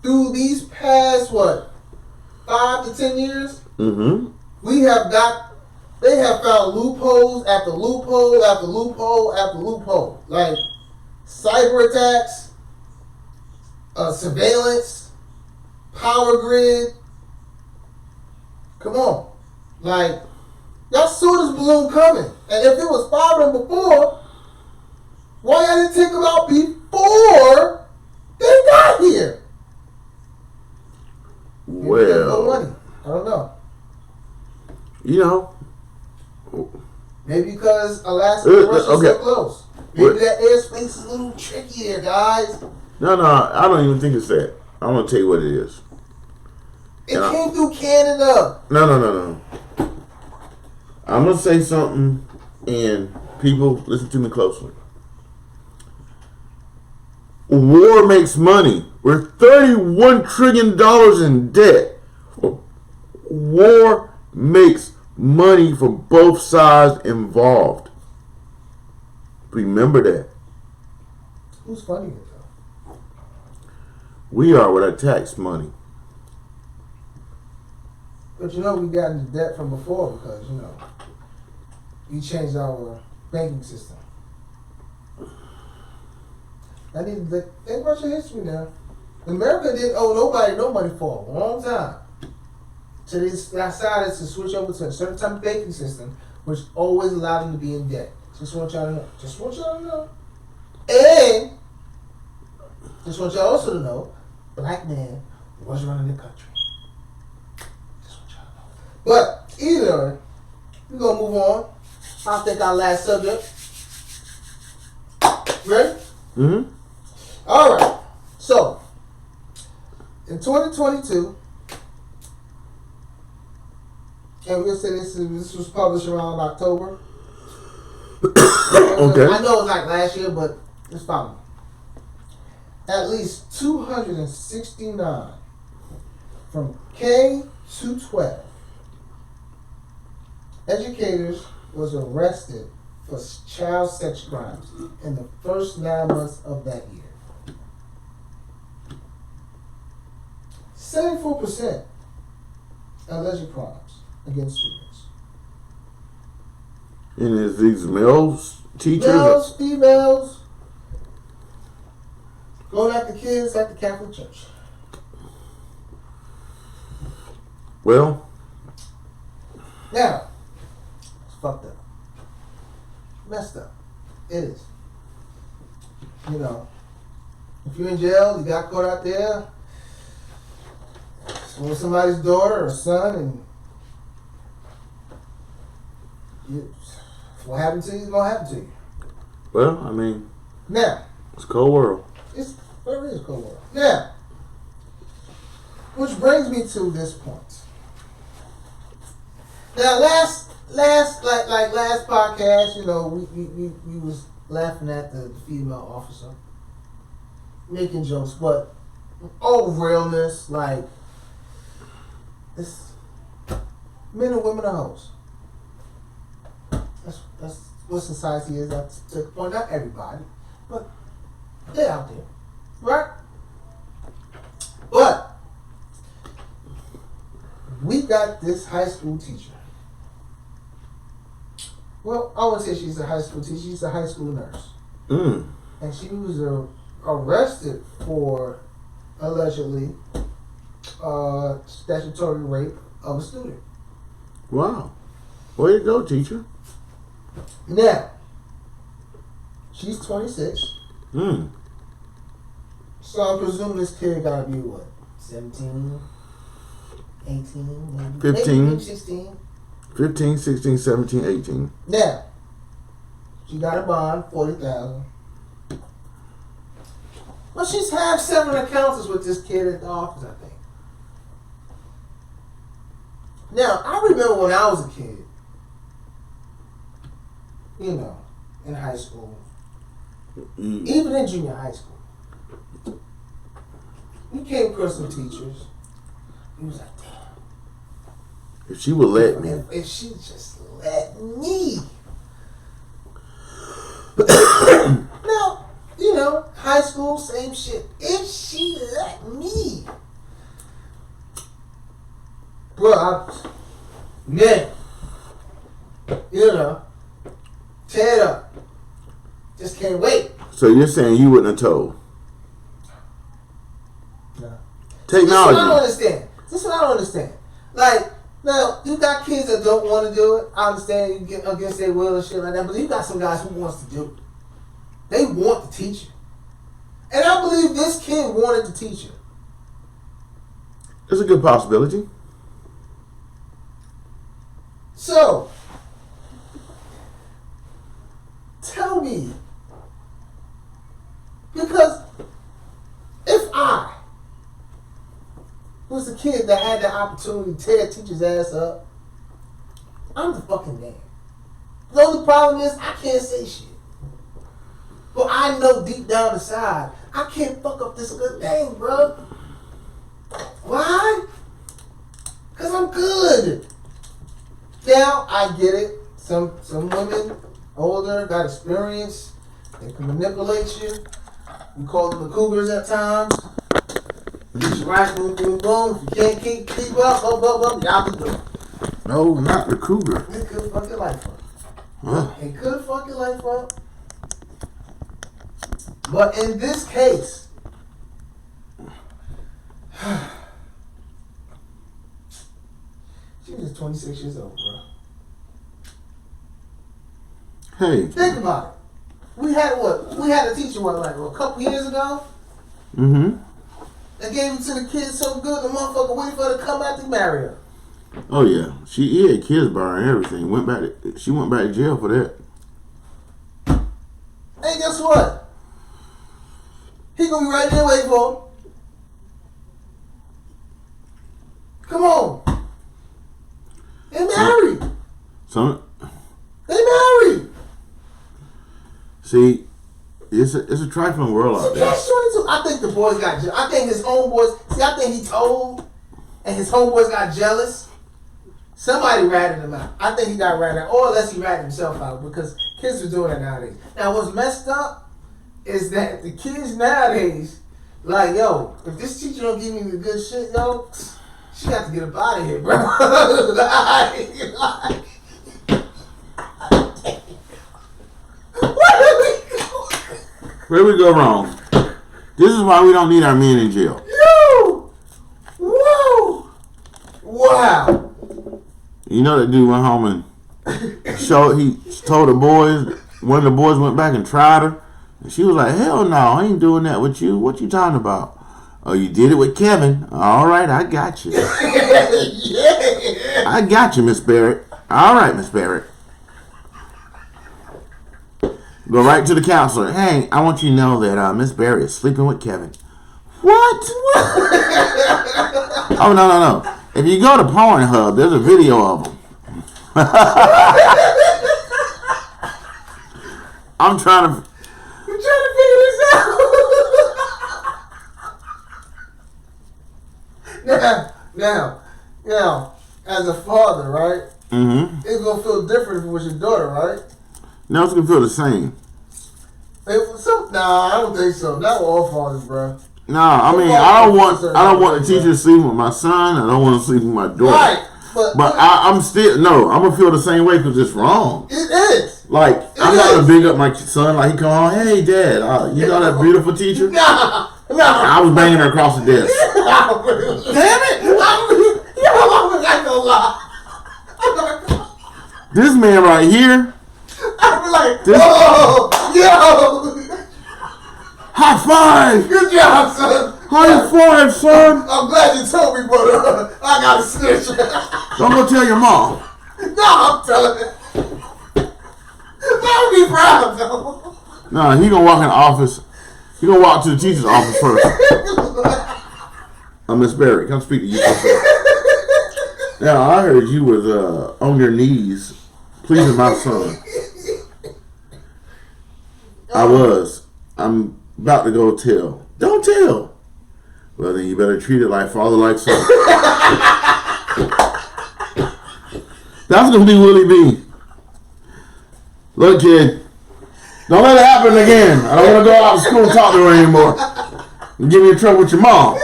through these past 5 to 10 years, Mm-hmm. they have found loopholes after loophole after loophole after loophole. Like cyber attacks, surveillance, power grid. Come on. Like, y'all saw this balloon coming. And if it was 5 of them before, why y'all didn't take them out before they got here? Maybe they have no Well, money. I don't know. you know, Maybe because Alaska and Russia okay. so close. Maybe What? that airspace is a little tricky there, guys. no, I don't even think it's that. I'm gonna tell you what it is. It came through Canada. No. I'm gonna say something, and people listen to me closely. War makes money. We're $31 trillion in debt. War makes money for both sides involved. Remember that. Who's funnier, though? We are with our tax money. But we got into debt from before because, we changed our banking system. I need to think about your history now. America didn't owe nobody no money for a long time. So they decided to switch over to a certain type of banking system, which always allowed them to be in debt. Just want y'all to know. And just want y'all also to know, black man was running the country. Just want y'all to know. But either we're gonna move on. I think our last subject. Ready? Mm-hmm. All right. So in 2022, and we'll say this was published around October. Okay. I know it's like last year, but it's fine. At least 269 from K to 12 educators was arrested for child sex crimes in the first 9 months of that year. 74% alleged crimes against students. And is these males teachers? Males, females, going after kids at the Catholic Church. Well, Now, it's fucked up. Messed up. It is. If you're in jail, you got caught out there with somebody's daughter or son, and what happened to you is going to happen to you. well, I mean, Now, it's a cold world. it's very is cold world. Now, which brings me to this point. Now, last podcast, we was laughing at the female officer, making jokes, but realness, like, it's men and women are hoes. That's what society is at this point. Not everybody, but they're out there, right? But we got this high school teacher. Well, I wouldn't say she's a high school teacher. She's a high school nurse. Mm. And she was arrested for allegedly statutory rape of a student. Wow. Way to go, teacher. Now, she's 26. Mm. So I presume this kid gotta be what? 17? 18, maybe. 15. Maybe 16. 15, 16, 17, 18. Now, she got a bond, $40,000. Well, she's had 7 encounters with this kid at the office, I think. Now, I remember when I was a kid, you know, in high school, even in junior high school, you came across some teachers. You was like, damn. If she would let me. If she just let me. Now, you know, high school, same shit. If she let me. Bro, man, you know, tear it up. Just can't wait. So you're saying you wouldn't have told? No. Technology. This is what I don't understand. This is what I don't understand. Like, now, you got kids that don't want to do it. I understand you get against their will and shit like that. But you got some guys who wants to do it. They want the teacher. And I believe this kid wanted the teacher. It's a good possibility. So, tell me, because if I was a kid that had the opportunity to tear a teacher's ass up, I'm the fucking man. The only problem is I can't say shit. But I know deep down inside, I can't fuck up this good thing, bro. Why? Because I'm good. Now, I get it. Some women, older, got experience. They can manipulate you. We call them the cougars at times. You right, boom, boom, boom. If you can't keep up, y'all can do it. No, not the cougar. It could fuck your life up. Huh. It could fuck your life up. But in this case, she was 26 years old, bro. Hey. Think about it. We had a teacher, like a couple years ago? Mm-hmm. They gave it to the kids so good, the motherfucker waited for her to come back to marry her. Oh yeah, she had kids by her and everything. She went back to jail for that. Hey, guess what? He gonna be right there waiting for him. Come on. They married. They married. See, it's a trifling world out there. I think the boys got. I think his homeboys. See, I think he told, and his homeboys got jealous. Somebody ratted him out. I think he got ratted out, or unless he ratted himself out, because kids are doing that nowadays. Now, what's messed up is that the kids nowadays, like, yo, if this teacher don't give me the good shit, yo, she got to get up out of here, bro. Where we go wrong? This is why we don't need our men in jail. Yo! Whoa! Wow! You know that dude went home and he told the boys, one of the boys went back and tried her. And she was like, hell no, I ain't doing that with you. What you talking about? Oh, you did it with Kevin. All right, I got you. Yeah. I got you, Miss Barrett. All right, Miss Barrett. Go right to the counselor. Hey, I want you to know that Miss Barrett is sleeping with Kevin. What? Oh, no. If you go to Pornhub, there's a video of them. I'm trying to figure this out. Now, as a father, right? Mm-hmm. It's gonna feel different if it was your daughter, right? No, it's gonna feel the same. Nah, I don't think so. Not with all fathers, bro. No, I mean I don't want the teacher sleeping with my son. I don't want to sleep with my daughter. Right, but I'm gonna feel the same way because it's wrong. It is. Like I'm not gonna big up my son. Like he come on, hey dad, you know that beautiful teacher? Nah. I was banging her across the desk. Damn it! I'm not gonna lie. This man right here. I'd be like, whoa, yo, high five. good job, son. How you fired, son? I'm glad you told me, but I got to snitch. Don't go tell your mom. No, I'm telling you. That would be proud, though. Nah, he gonna walk in the office. He gonna walk to the teacher's office first. Miss Barry, come speak to you. Now, I heard you was on your knees pleasing my son. I was. I'm about to go tell. Don't tell. Well, then you better treat it like father, like son. That's gonna be Willie B. Look, kid, don't let it happen again. I don't want to go out of school and talk to her anymore. And get me in trouble with your mom.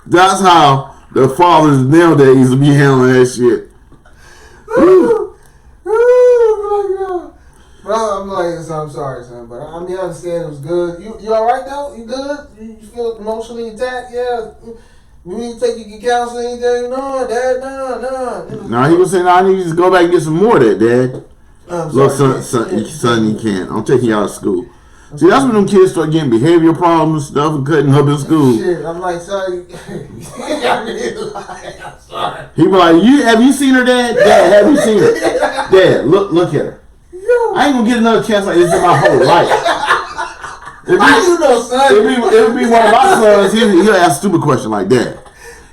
That's how the fathers nowadays will be handling that shit. Bro, I'm like, I'm sorry, son, but I mean, I understand it was good. You all right though? You good? You feel emotionally attacked? Yeah. You need to take your counseling anything? No, Dad, no. Now he was saying, I need you to go back and get some more of that, Dad. Look, sorry, son, you can't. I'm taking you out of school. See, that's when them kids start getting behavioral problems and stuff and cutting up in school. Shit, I'm like, sorry. I'm sorry. He be like, have you seen her, Dad? Dad, have you seen her? Dad, look at her. I ain't gonna get another chance like this in my whole life. How you know, son? It would be one of my sons. He'll ask a stupid question like that.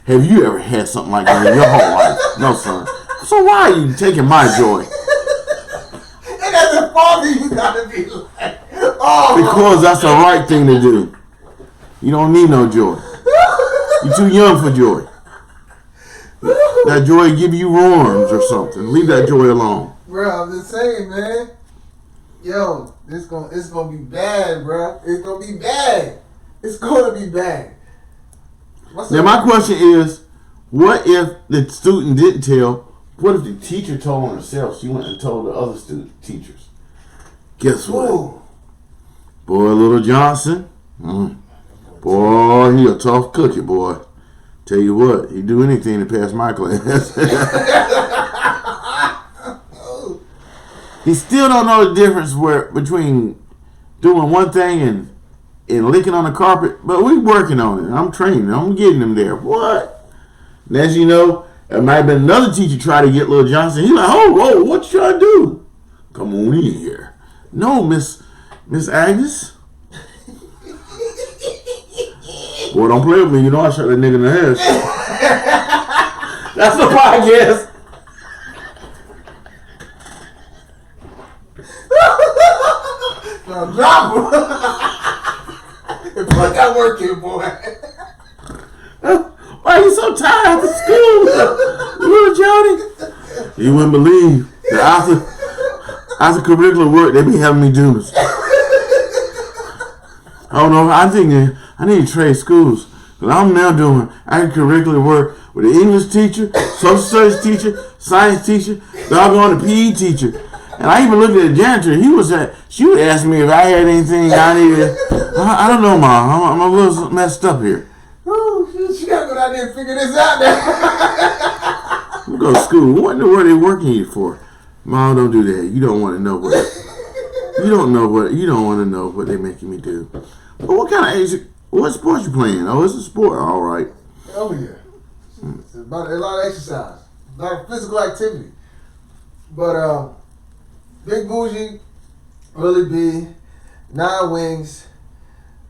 Have you ever had something like that in your whole life? No, son. So why are you taking my joy? And as a father, you gotta be like, oh. Because that's the right thing to do. You don't need no joy. You're too young for joy. That joy give you worms or something. Leave that joy alone. Bro, I'm just saying, man. Yo, it's gonna be bad, bro. It's gonna be bad. It's gonna be bad. Now my question is, what if the student didn't tell? What if the teacher told on herself? She went and told the other teachers. Guess what? Ooh. Boy, little Johnson. Boy, he a tough cookie, boy. Tell you what, he'd do anything to pass my class. He still don't know the difference between doing one thing and licking on the carpet, but we working on it. I'm training. I'm getting him there. What? And as you know, there might have been another teacher try to get little Johnson. He's like, oh, whoa, what you trying to do? Come on in here. No, Miss Agnes. Boy, don't play with me. You know I shot that nigga in the head. That's the podcast. Drop him. Put that work in, boy. Why are you so tired after school, little Johnny? You wouldn't believe that after curricular work they be having me do this. I don't know. I think I need to trade schools. Cause I'm now doing extracurricular work with an English teacher, social studies teacher, science teacher, doggone the PE teacher. And I even looked at the janitor. She would ask me if I had anything I needed. I don't know, Mom. I'm a little messed up here. Oh, she got to go out there and figure this out now. We go to school. What in the world are they working you for? Mom, don't do that. You don't want to know what. You don't want to know what they're making me do. But what kind of age? What sport you playing? Oh, it's a sport. All right. Oh yeah. It's about a lot of exercise, a lot of physical activity. But Big Buji, Willy B, 9 Wings,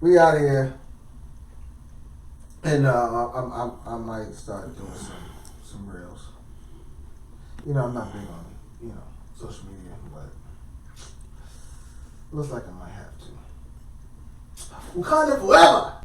we out here, and I might start doing some reels. You know, I'm not big on social media, but looks like I might have to. Wakanda forever.